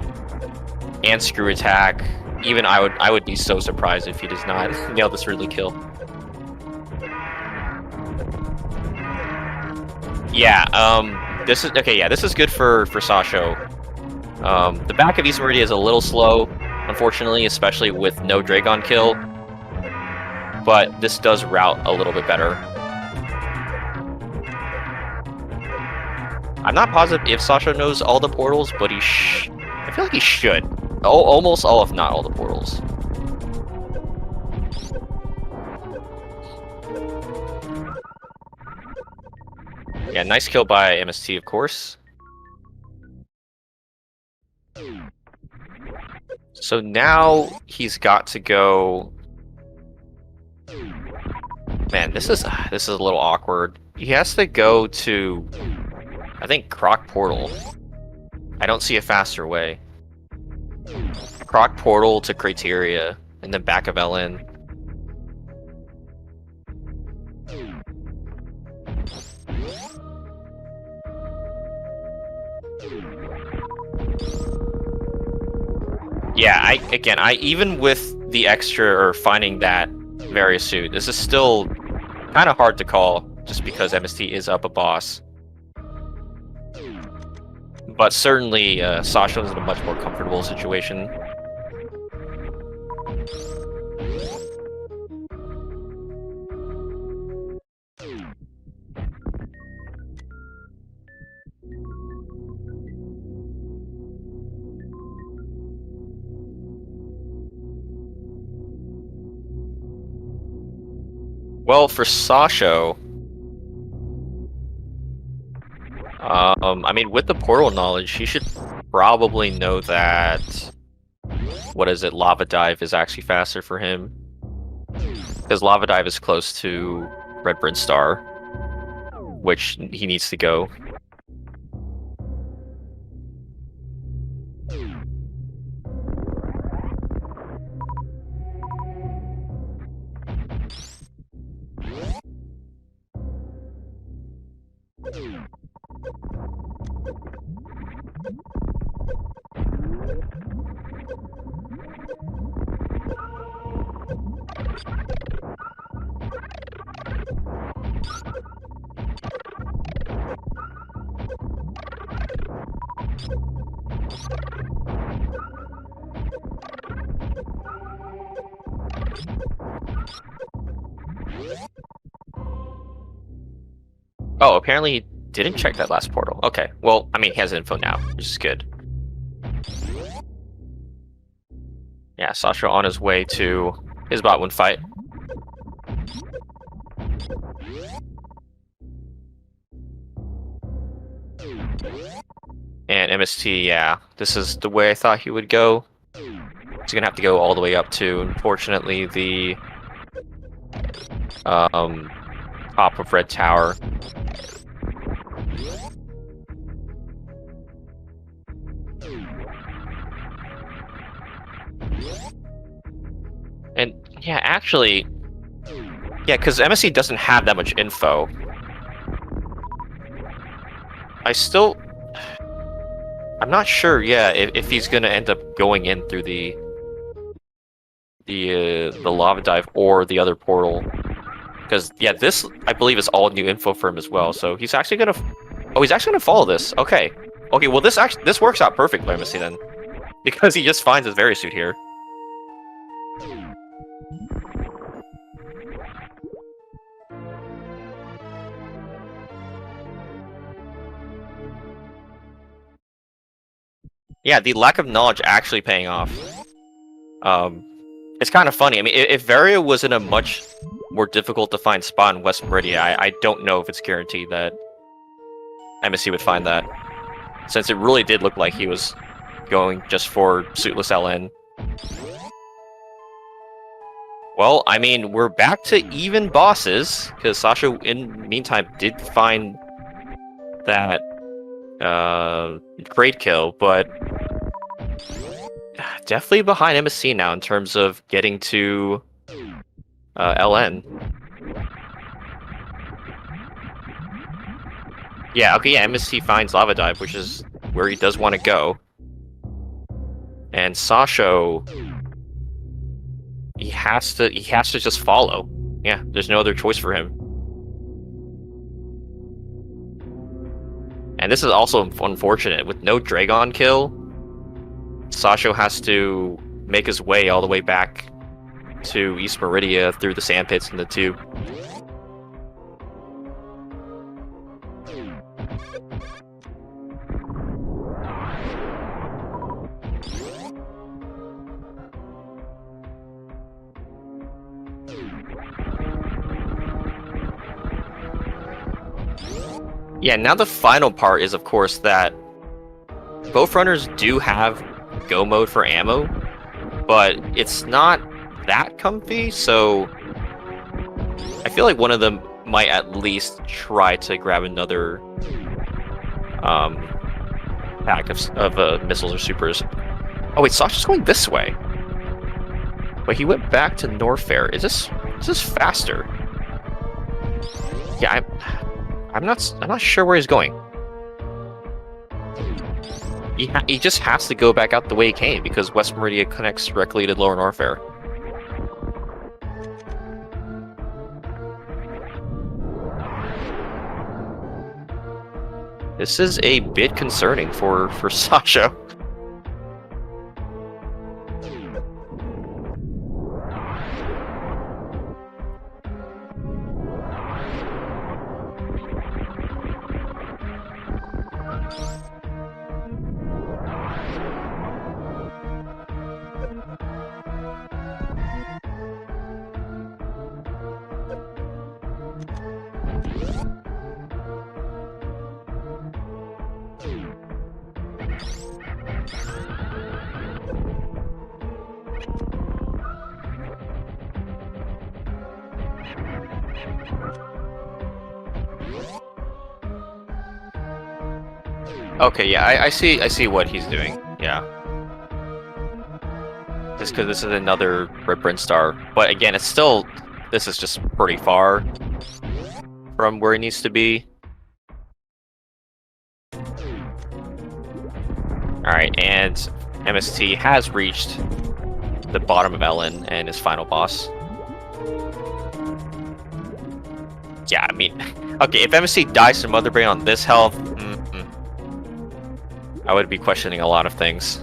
[SPEAKER 1] and screw attack. Even I would be so surprised if he does not nail this early kill. Yeah, this is okay. Yeah, this is good for Sasho. The back of East Meridia is a little slow, unfortunately, especially with no Dragon kill. But this does route a little bit better. I'm not positive if Sasha knows all the portals, but I feel like he should. Almost all, if not all, the portals. Yeah, nice kill by MST, of course. So now he's got to go. Man, this is a little awkward. He has to go to, I think, Croc Portal. I don't see a faster way. Croc Portal to Criteria, and then back of LN. Yeah, even with the extra or finding that various suit, this is still kind of hard to call just because MST is up a boss. But certainly, Sasha is in a much more comfortable situation. Well, for Sasha, I mean, with the portal knowledge, he should probably know that, what is it, Lava Dive is actually faster for him. Because Lava Dive is close to Red Brinstar, which he needs to go. Oh, apparently he didn't check that last portal. Okay, well, I mean, he has info now, which is good. Yeah, Sasha on his way to his bot 1 fight. And MST, yeah, this is the way I thought he would go. He's gonna have to go all the way up to, unfortunately, the top of Red Tower. And yeah, actually, yeah, because MSC doesn't have that much info. I'm not sure, yeah, if he's gonna end up going in through the lava dive or the other portal. Because yeah, this I believe is all new info for him as well. So he's actually gonna, he's actually gonna follow this. Okay, well this works out perfectly, MSC then, because he just finds his Verisuit here. Yeah, the lack of knowledge actually paying off. It's kind of funny. I mean, if Varia was in a much more difficult to find spot in West Meridia, I don't know if it's guaranteed that MSC would find that, since it really did look like he was going just for suitless LN. Well, I mean, we're back to even bosses, because Sasha, in the meantime, did find that trade kill, but definitely behind MSC now in terms of getting to LN. Yeah, okay, yeah, MSC finds Lava Dive, which is where he does want to go. And Sasho, he has to just follow. Yeah, there's no other choice for him. And this is also unfortunate. With no Dragon kill, Sasho has to make his way all the way back to East Meridia through the sandpits and the tube. Yeah, now the final part is, of course, that both runners do have go mode for ammo, but it's not that comfy, so I feel like one of them might at least try to grab another pack of missiles or supers. Oh wait, Sasha's going this way. But he went back to Norfair. Is this faster? Yeah, I'm not sure where he's going. He just has to go back out the way he came because West Meridia connects directly to Lower Norfair. This is a bit concerning for Sasha. Okay, yeah, I see what he's doing. Yeah. Just because this is another Red Brent Star. But again, it's still... This is just pretty far from where he needs to be. Alright, and MST has reached the bottom of Ellen and his final boss. Yeah, I mean... Okay, if MST dies to Mother Brain on this health... I would be questioning a lot of things.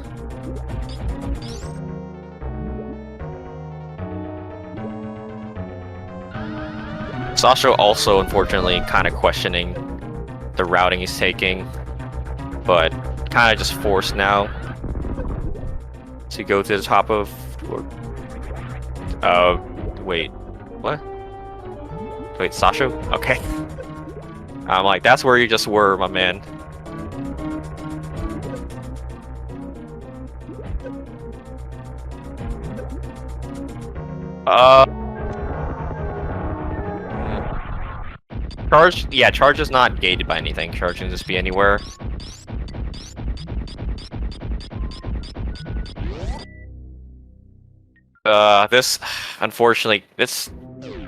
[SPEAKER 1] Sasha also, unfortunately, kind of questioning the routing he's taking, but kind of just forced now to go to the top of... wait, what? Wait, Sasha? Okay. I'm like, that's where you just were, my man. Charge? Yeah, charge is not gated by anything. Charge can just be anywhere. This, unfortunately, this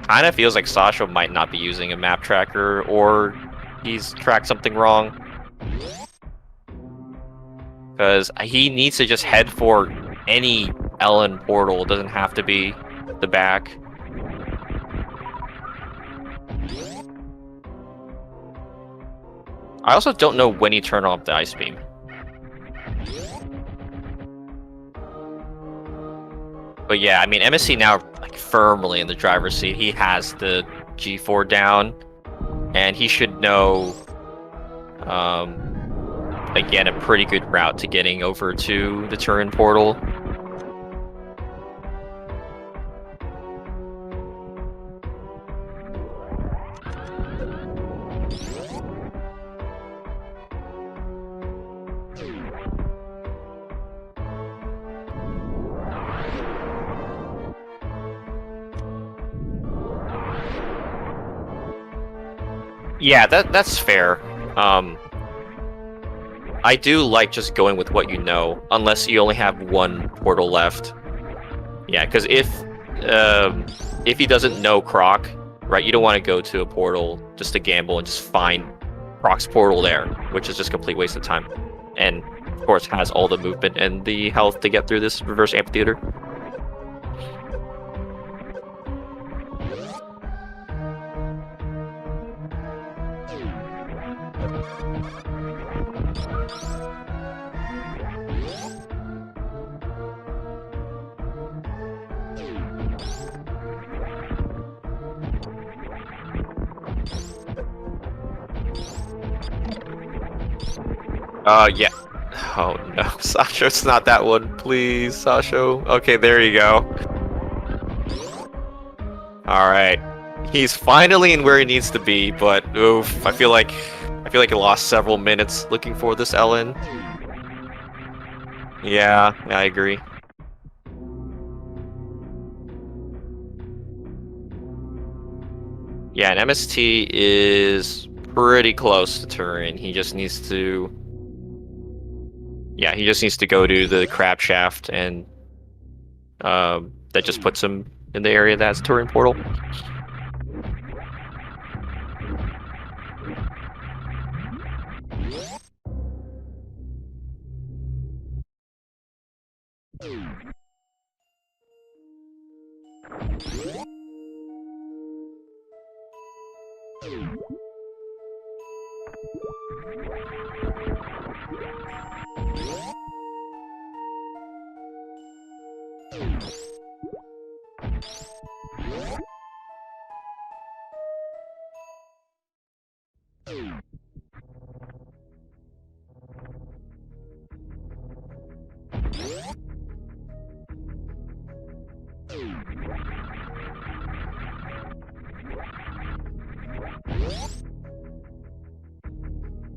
[SPEAKER 1] kind of feels like Sasha might not be using a map tracker, or he's tracked something wrong. Because he needs to just head for any Ellen portal. It doesn't have to be the back. I also don't know when he turned off the ice beam. But yeah, I mean, MSC now like firmly in the driver's seat. He has the G4 down, and he should know, again, a pretty good route to getting over to the Turin portal. Yeah, that's fair. I do like just going with what you know, unless you only have one portal left. Yeah, because if he doesn't know Croc, right, you don't want to go to a portal just to gamble and just find Croc's portal there, which is just a complete waste of time. And of course has all the movement and the health to get through this reverse amphitheater. Yeah. Oh no, Sasha, it's not that one. Please, Sasha. Okay, there you go. Alright. He's finally in where he needs to be, but oof, I feel like he lost several minutes looking for this Ellen. Yeah, I agree. Yeah, and MST is pretty close to Turin. He just needs to... Yeah, he just needs to go to the crab shaft, and that just puts him in the area that's Turin portal.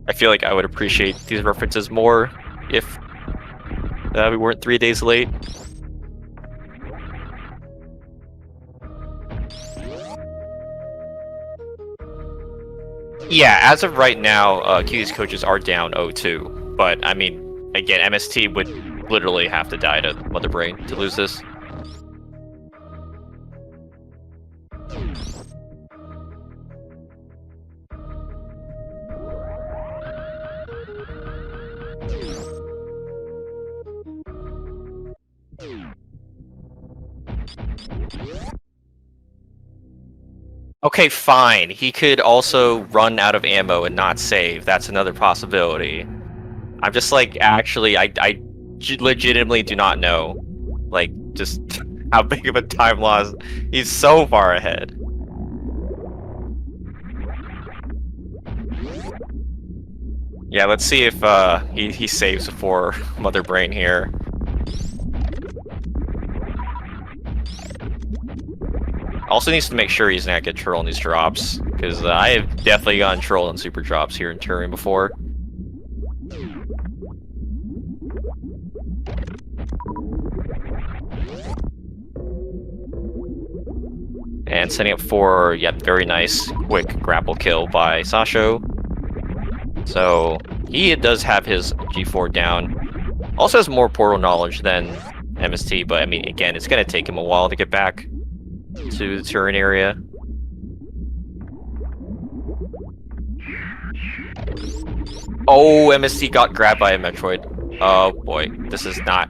[SPEAKER 1] I feel like I would appreciate these references more if we weren't 3 days late. Yeah, as of right now, Cutie's coaches are down 0-2. But, I mean, again, MST would literally have to die to Mother Brain to lose this. Okay, fine. He could also run out of ammo and not save. That's another possibility. I'm just like, actually, I legitimately do not know, like, just how big of a time loss. He's so far ahead. Yeah, let's see if he saves before Mother Brain here. Also needs to make sure he's not get troll on these drops, because I have definitely gotten troll on super drops here in Turin before. And setting up for, yeah, very nice quick grapple kill by Sasho. So he does have his G4 down. Also has more portal knowledge than MST, but I mean, again, it's going to take him a while to get back to the Turin area. Oh, MST got grabbed by a Metroid. Oh boy, this is not...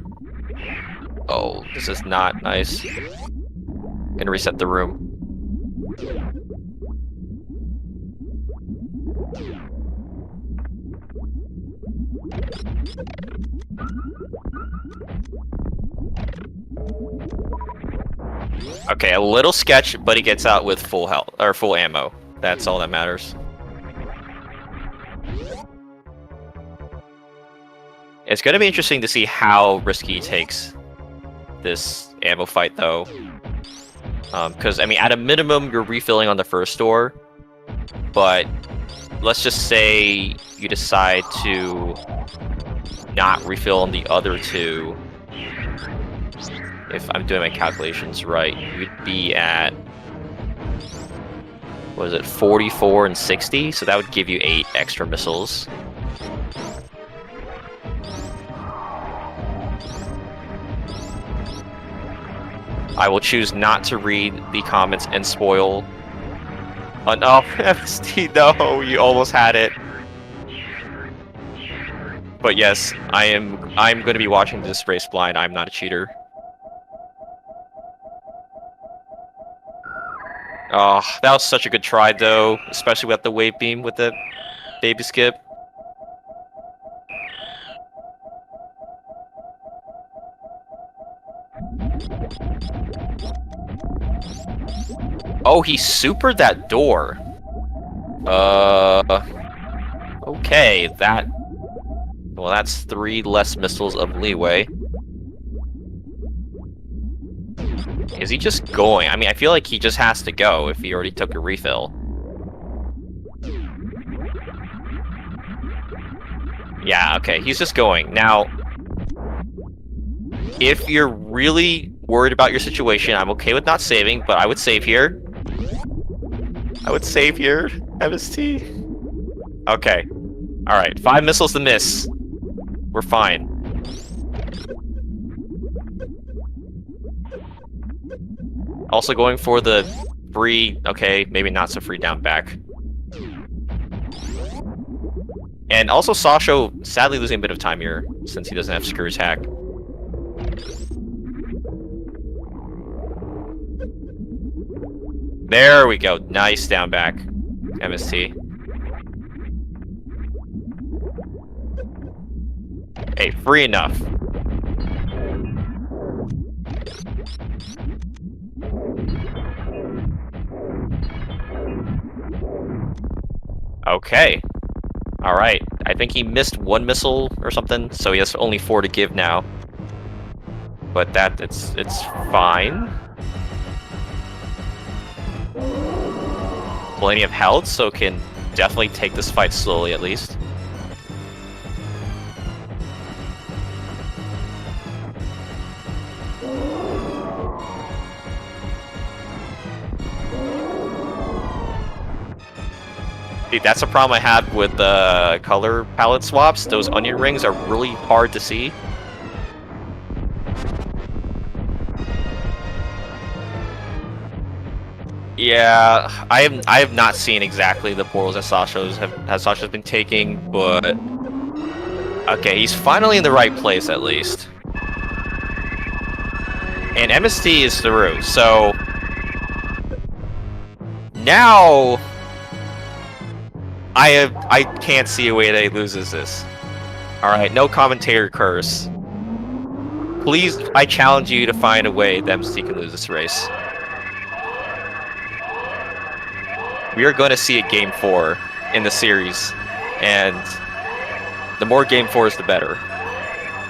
[SPEAKER 1] Oh, this is not nice. Gonna reset the room. Okay, a little sketch, but he gets out with full health or full ammo. That's all that matters. It's going to be interesting to see how risky he takes this ammo fight, though. Because, I mean, at a minimum, you're refilling on the first door. But let's just say you decide to not refill on the other two. If I'm doing my calculations right, you'd be at... what is it, 44 and 60? So that would give you 8 extra missiles. I will choose not to read the comments and spoil. Oh no, FST, no, you almost had it. But yes, I'm going to be watching this race blind. I'm not a cheater. Oh, that was such a good try though, especially with the wave beam with the baby skip. Oh, he supered that door. Okay, well, that's 3 less missiles of leeway. Is he just going? I mean, I feel like he just has to go if he already took a refill. Yeah, okay, he's just going. Now, if you're really worried about your situation, I'm okay with not saving, but I would save here. I would save here, MST. Okay. Alright, 5 missiles to miss. We're fine. Also going for the free, okay, maybe not so free down back. And also Sasho sadly losing a bit of time here, since he doesn't have Screw's hack. There we go, nice down back, MST. Hey, free enough. Okay. Alright. I think he missed 1 missile or something, so he has only 4 to give now. But it's fine. Plenty of health, so can definitely take this fight slowly at least. Dude, that's a problem I had with the color palette swaps. Those onion rings are really hard to see. Yeah, I have not seen exactly the portals that Sasha's been taking, but okay, he's finally in the right place at least. And MST is through, so now I can't see a way that he loses this. Alright, no commentator curse. Please, I challenge you to find a way that MST can lose this race. We are going to see a Game 4 in the series, and the more Game 4s, the better.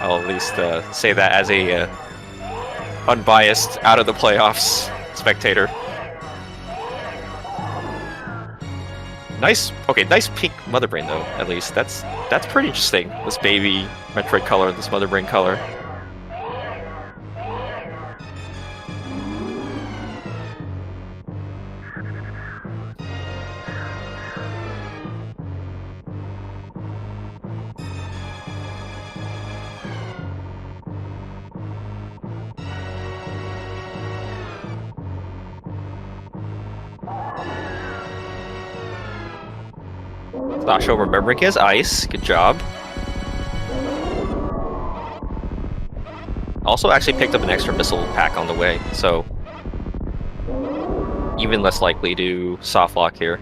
[SPEAKER 1] I'll at least say that as a unbiased, out of the playoffs spectator. Nice, okay, nice pink Mother Brain though, at least. That's pretty interesting, this baby Metroid color, this Mother Brain color. Sasha remembering his ice, good job. Also actually picked up an extra missile pack on the way, so even less likely to soft lock here.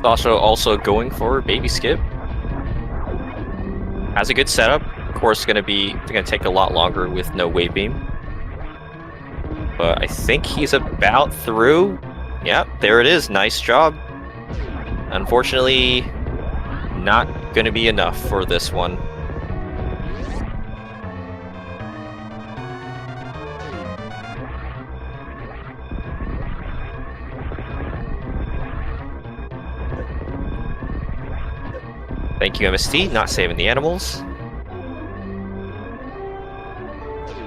[SPEAKER 1] Also going for baby skip. Has a good setup. Of course, gonna take a lot longer with no wave beam. But I think he's about through. Yep, there it is. Nice job. Unfortunately, not gonna be enough for this one. Thank you, MST, not saving the animals.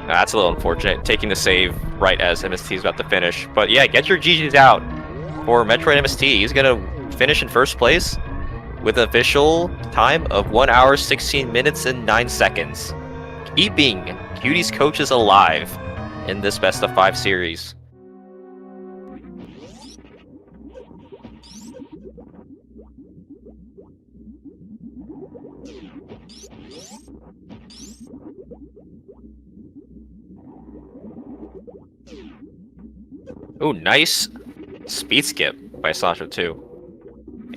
[SPEAKER 1] That's a little unfortunate, taking the save right as MST is about to finish. But yeah, get your GGs out for Metroid MST. He's gonna finish in first place with an official time of 1 hour, 16 minutes, and 9 seconds. Keeping Cutie's coaches alive in this best of 5 series. Oh, nice speed skip by Sasha too.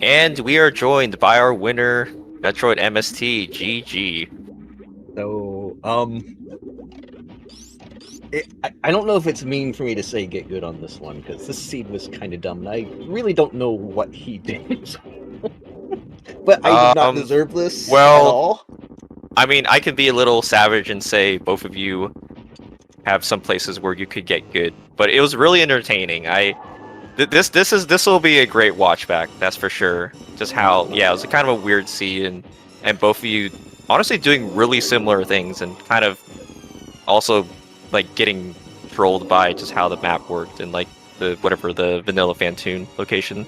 [SPEAKER 1] And we are joined by our winner, Metroid MST. GG.
[SPEAKER 2] So, I don't know if it's mean for me to say get good on this one, because this seed was kind of dumb, and I really don't know what he did. But I did not deserve this at all.
[SPEAKER 1] I mean, I can be a little savage and say both of you have some places where you could get good, but it was really entertaining. This will be a great watch back, that's for sure. Just how, yeah, it was kind of a weird seed, and both of you honestly doing really similar things, and kind of also like getting trolled by just how the map worked and like the vanilla Fantoon location.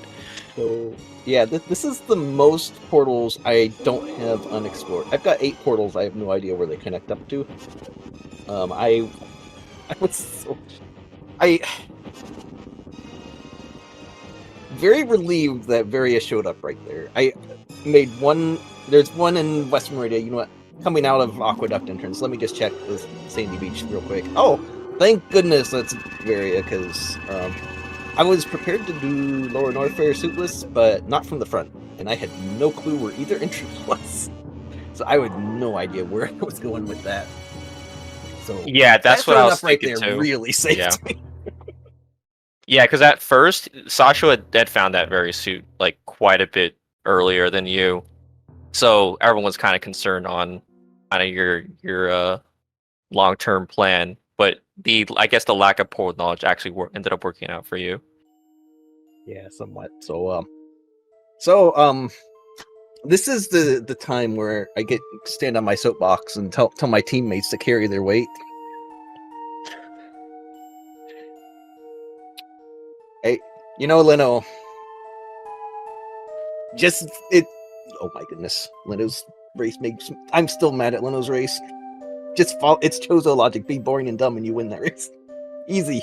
[SPEAKER 2] So yeah, this is the most portals I don't have unexplored. I've got 8 portals. I have no idea where they connect up to. I was so... very relieved that Varia showed up right there. I made one... There's one in West Meridia, you know what? Coming out of Aqueduct entrance. Let me just check this Sandy Beach real quick. Oh, thank goodness that's Varia, because I was prepared to do Lower Norfair suitless, but not from the front. And I had no clue where either entrance was. So I had no idea where I was going with that. So
[SPEAKER 1] yeah, that's what I was
[SPEAKER 2] right
[SPEAKER 1] thinking
[SPEAKER 2] there.
[SPEAKER 1] Too.
[SPEAKER 2] Really saved me.
[SPEAKER 1] Yeah, because at first Sasha had found that very suit like quite a bit earlier than you, so everyone was kind of concerned on kind of your long-term plan. But I guess the lack of portal knowledge actually ended up working out for you.
[SPEAKER 2] Yeah, somewhat. So this is the time where I get stand on my soapbox and tell my teammates to carry their weight. Hey, you know, Leno, oh my goodness, Leno's race makes... I'm still mad at Leno's race. Just follow... It's Chozo logic. Be boring and dumb and you win that race. Easy.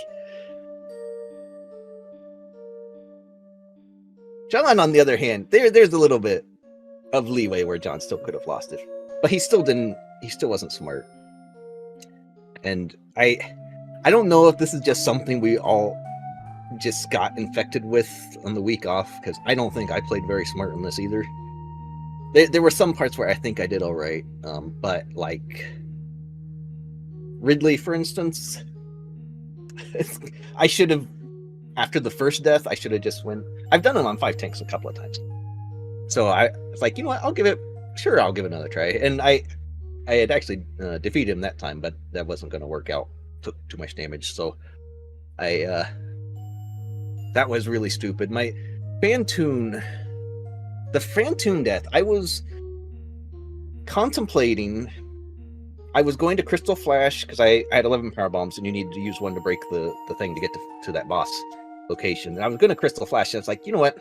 [SPEAKER 2] John, on the other hand, there's a little bit of leeway where John still could have lost it. But he still didn't... He still wasn't smart. And I don't know if this is just something we all just got infected with on the week off, because I don't think I played very smart in this either. There were some parts where I think I did all right, but like Ridley, for instance, I should have, after the first death, I should have just went. I've done it on 5 tanks a couple of times, so I was like, you know what, I'll give it another try. And I had actually defeated him that time, but that wasn't going to work out. Took too much damage, so that was really stupid. My Fantoon, the Fantoon death, I was contemplating. I was going to Crystal Flash because I had 11 power bombs, and you needed to use one to break the thing to get to that boss location. And I was going to Crystal Flash, and I was like, you know what?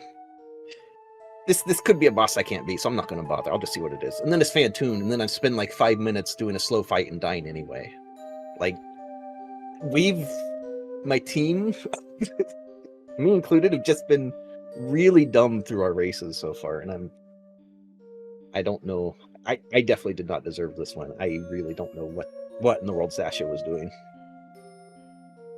[SPEAKER 2] This could be a boss I can't beat, so I'm not going to bother. I'll just see what it is. And then it's Fantoon, and then I spend like 5 minutes doing a slow fight and dying anyway. Like, my team, me included, have just been really dumb through our races so far, and I don't know. I definitely did not deserve this one. I really don't know what in the world Sasha was doing.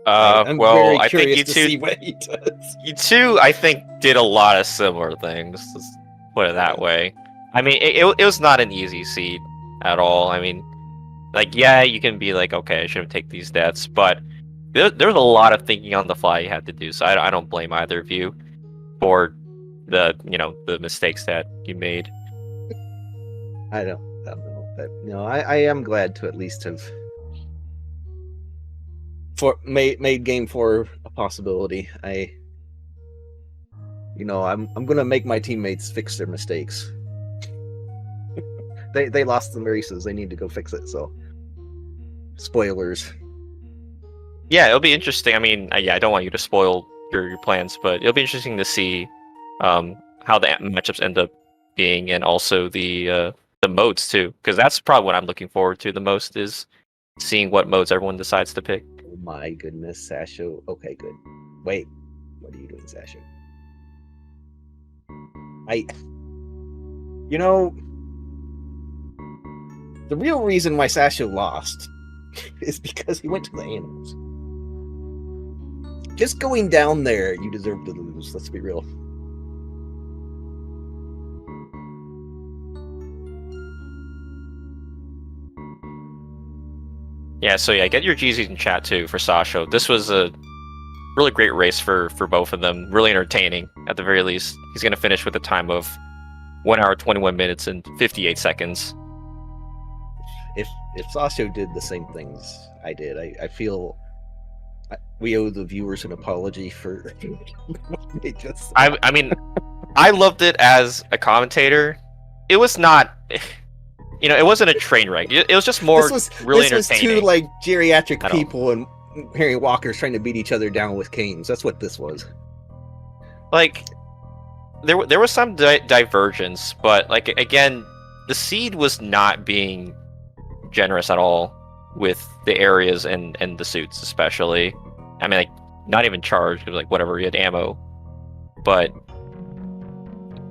[SPEAKER 2] I'm
[SPEAKER 1] well,
[SPEAKER 2] very
[SPEAKER 1] I think
[SPEAKER 2] curious
[SPEAKER 1] you
[SPEAKER 2] to
[SPEAKER 1] two,
[SPEAKER 2] see what he does.
[SPEAKER 1] you two, I think did a lot of similar things. Let's put it that way. I mean, it was not an easy seed at all. I mean, like, yeah, you can be like, okay, I shouldn't take these deaths, but there's a lot of thinking on the fly you had to do. So I don't blame either of you for the mistakes that you made.
[SPEAKER 2] I don't know, but I am glad to at least have made game 4 a possibility. I'm gonna make my teammates fix their mistakes. They lost some races. They need to go fix it. So, spoilers.
[SPEAKER 1] Yeah, it'll be interesting. I mean, yeah, I don't want you to spoil your plans, but it'll be interesting to see how the matchups end up being, and also the modes too, because that's probably what I'm looking forward to the most, is seeing what modes everyone decides to pick.
[SPEAKER 2] Oh my goodness, Sasho. Okay, good. Wait, what are you doing, Sasho? The real reason why Sasho lost is because he went to the animals. Just going down there, you deserve to lose. Let's be real.
[SPEAKER 1] Yeah, so yeah, get your GZs in chat too for Sasho. This was a really great race for both of them. Really entertaining, at the very least. He's going to finish with a time of 1 hour, 21 minutes, and 58 seconds.
[SPEAKER 2] If Sasho did the same things I did, I feel we owe the viewers an apology for what they just.
[SPEAKER 1] I mean, I loved it as a commentator. It was not, it wasn't a train wreck. It was just more really entertaining.
[SPEAKER 2] This was two like geriatric people and Harry Walkers trying to beat each other down with canes. That's what this was.
[SPEAKER 1] Like, there was some divergence, but like again, the seed was not being generous at all with the areas and the suits, especially. I mean, like, not even charged. It was like whatever, you had ammo, but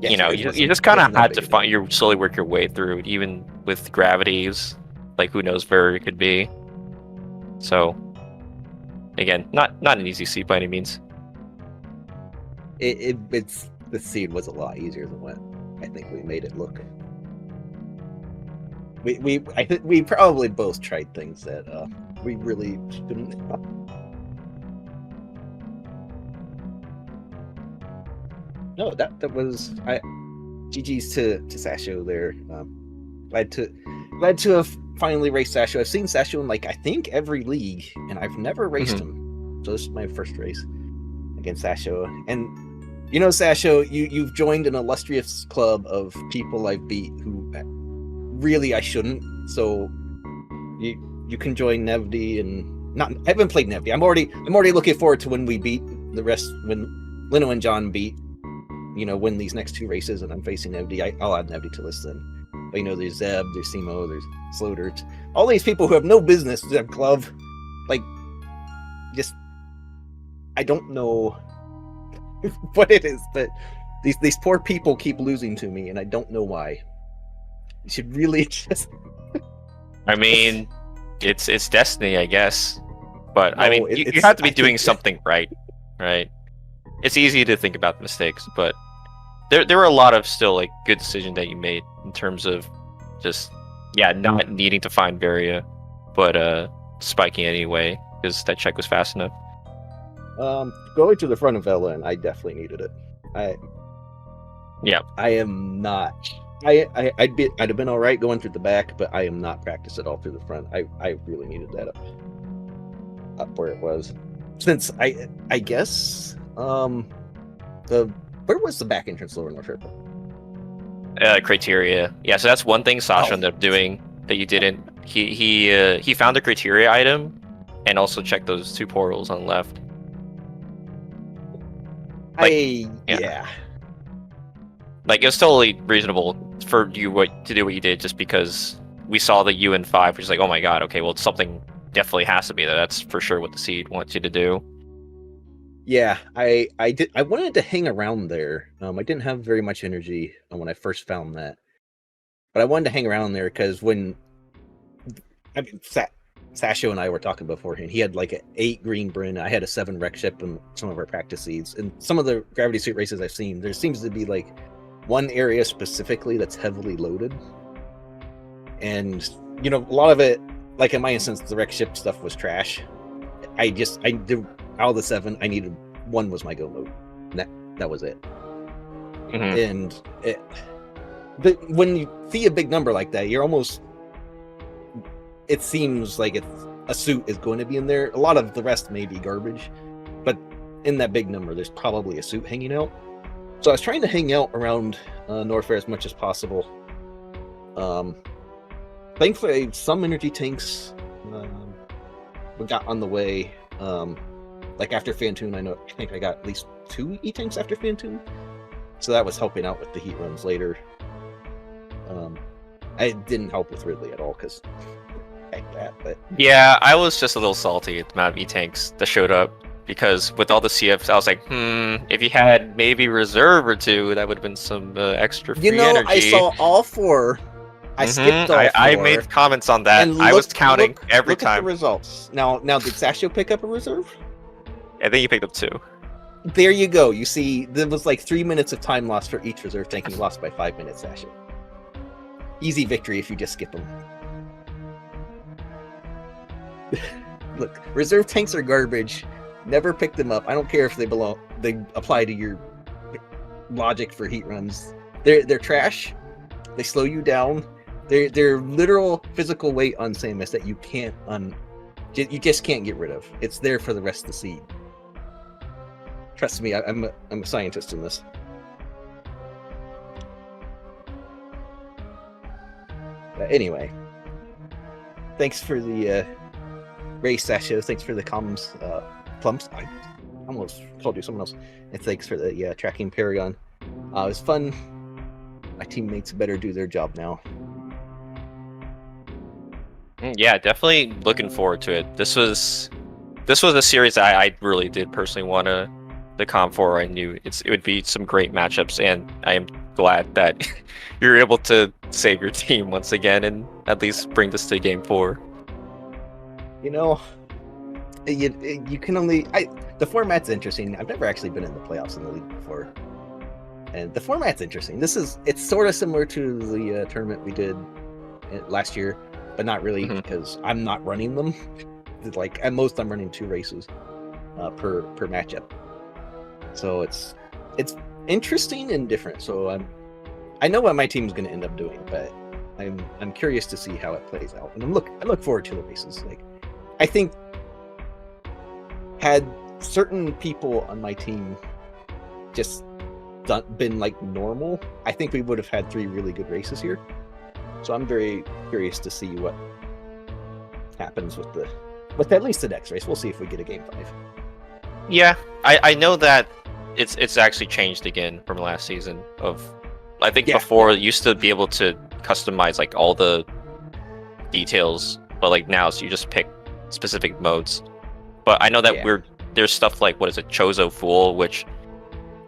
[SPEAKER 2] Yeah,
[SPEAKER 1] you just kind of had to find. You slowly work your way through it, even with gravities. Like, who knows where it could be. So, again, not an easy seed by any means.
[SPEAKER 2] It's the seed was a lot easier than what I think we made it look. I think we probably both tried things that we really shouldn't. No, that was GG's to Sasho there. Glad to have finally raced Sasho. I've seen Sasho in, like, I think every league, and I've never raced him. So this is my first race against Sasho. And Sasho, you've joined an illustrious club of people I've beat who really I shouldn't. So you can join Nevdi and I haven't played Nevdi. I'm already looking forward to when we beat the rest, when Leno and John beat, win these next 2 races and I'm facing Nevdi. I'll add Nevdi to list then. But there's Zeb, there's Simo, there's Sloter, all these people who have no business to Zeb Club. Like, just, I don't know what it is, but these poor people keep losing to me, and I don't know why. You should really just.
[SPEAKER 1] I mean, it's destiny, I guess. But no, I mean, you have to be doing something right? It's easy to think about mistakes, but there were a lot of still like good decisions that you made in terms of just not needing to find Varia, but spiking anyway because that check was fast enough.
[SPEAKER 2] Going to the front of Ella, and I definitely needed it. I am not. I'd have been all right going through the back, but I am not practiced at all through the front. I really needed that up where it was. Since I guess where was the back entrance lower North Purple?
[SPEAKER 1] Criteria. Yeah, so that's one thing Sasha ended up doing that you didn't. He found a criteria item and also checked those 2 portals on the left. Like, it was totally reasonable for you to do what you did, just because we saw the UN5, which is like, oh my god, okay, well, something definitely has to be there. That's for sure what the seed wants you to do.
[SPEAKER 2] Yeah, I wanted to hang around there. I didn't have very much energy when I first found that, but I wanted to hang around there because Sasho and I were talking beforehand. He had like an 8 green Bryn. I had a 7 wreck ship in some of our practice seeds. And some of the gravity suit races I've seen, there seems to be like one area specifically that's heavily loaded. And, you know, a lot of it, like in my instance, the wreck ship stuff was trash. I did out of the 7, I needed 1 was my go mode. That was it. And but when you see a big number like that, you're almost, it seems like a suit is going to be in there. A lot of the rest may be garbage, but in that big number, there's probably a suit hanging out. So I was trying to hang out around Norfair as much as possible. Thankfully, some energy tanks we got on the way. Like after Fantoon, I think I got at least 2 E-tanks after Fantoon. So that was helping out with the heat runs later. I didn't help with Ridley at all because heck that. But
[SPEAKER 1] yeah, I was just a little salty at the amount of E-tanks that showed up because with all the CFs, I was like, if you had maybe reserve or 2, that would have been some extra free energy.
[SPEAKER 2] I saw all 4. I skipped all 4.
[SPEAKER 1] I made comments on that. I was counting every time.
[SPEAKER 2] Look at the results. Now, did Sasho pick up a reserve?
[SPEAKER 1] I think he picked up 2.
[SPEAKER 2] There you go. You see, there was like 3 minutes of time lost for each reserve tank. He lost by 5 minutes, Sasha. Easy victory if you just skip them. Look, reserve tanks are garbage. Never pick them up. I don't care if they apply to your logic for heat runs. They're trash. They slow you down. They're literal physical weight on Samus that you just can't get rid of. It's there for the rest of the seed. Trust me, I'm a scientist in this. But anyway, thanks for the race, Sasha. Thanks for the comms, Plumps. I almost called you someone else. And thanks for the tracking Paragon. It was fun. My teammates better do their job now.
[SPEAKER 1] Yeah, definitely looking forward to it. This was a series I really did personally want the comp for. I knew it would be some great matchups, and I am glad that you're able to save your team once again and at least bring this to game 4.
[SPEAKER 2] You know, you can only the format's interesting. I've never actually been in the playoffs in the league before, and the format's interesting. It's sort of similar to the tournament we did last year, but not really because I'm not running them. Like at most, I'm running 2 races per matchup. So it's interesting and different. So I know what my team's going to end up doing, but I'm curious to see how it plays out, and I look forward to the races. Like I think had certain people on my team just been like normal, I think we would have had 3 really good races here. So I'm very curious to see what happens with at least the next race. We'll see if we get a game 5.
[SPEAKER 1] Yeah, I know that it's actually changed again from last season. I think before it used to be able to customize like all the details, but like now so you just pick specific modes. But I know that there's stuff like what is it, Chozo Fool, which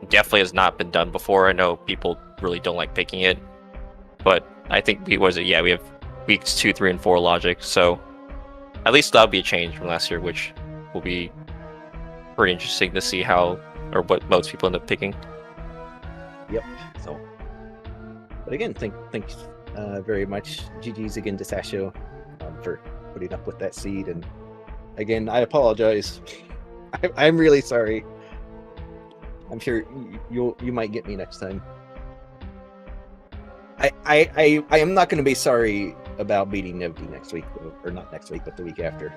[SPEAKER 1] definitely has not been done before. I know people really don't like picking it, but I think we have weeks 2, 3, and 4 logic, so at least that'll be a change from last year, which will be pretty interesting to see how or what modes people end up picking.
[SPEAKER 2] Yep. So, but again, thanks very much. GG's again to Sasho for putting up with that seed, and again, I apologize. I'm really sorry. I'm sure you might get me next time. I am not going to be sorry about beating Nevdi next week, or not next week, but the week after,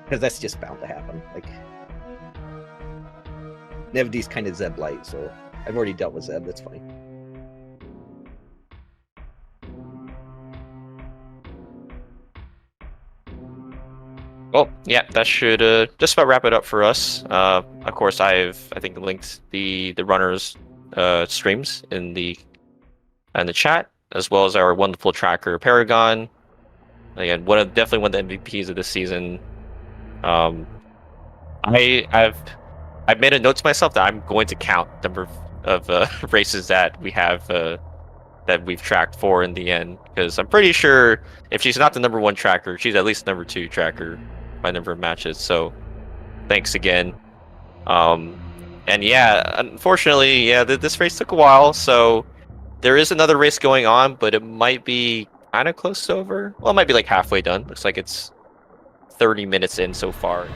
[SPEAKER 2] because that's just bound to happen. Like Nevdi's kind of Zeb light, so I've already dealt with Zeb. That's fine.
[SPEAKER 1] Well, yeah, that should just about wrap it up for us. Of course, I think linked the runners streams in the chat, as well as our wonderful tracker Paragon. Again, definitely one of the MVPs of this season. I've made a note to myself that I'm going to count the number of races that we have that we've tracked for in the end. Because I'm pretty sure if she's not the #1 tracker, she's at least #2 tracker by number of matches. So thanks again. And yeah, unfortunately, yeah, this race took a while. So there is another race going on, but it might be kind of close to over. Well, it might be like halfway done. Looks like it's 30 minutes in so far.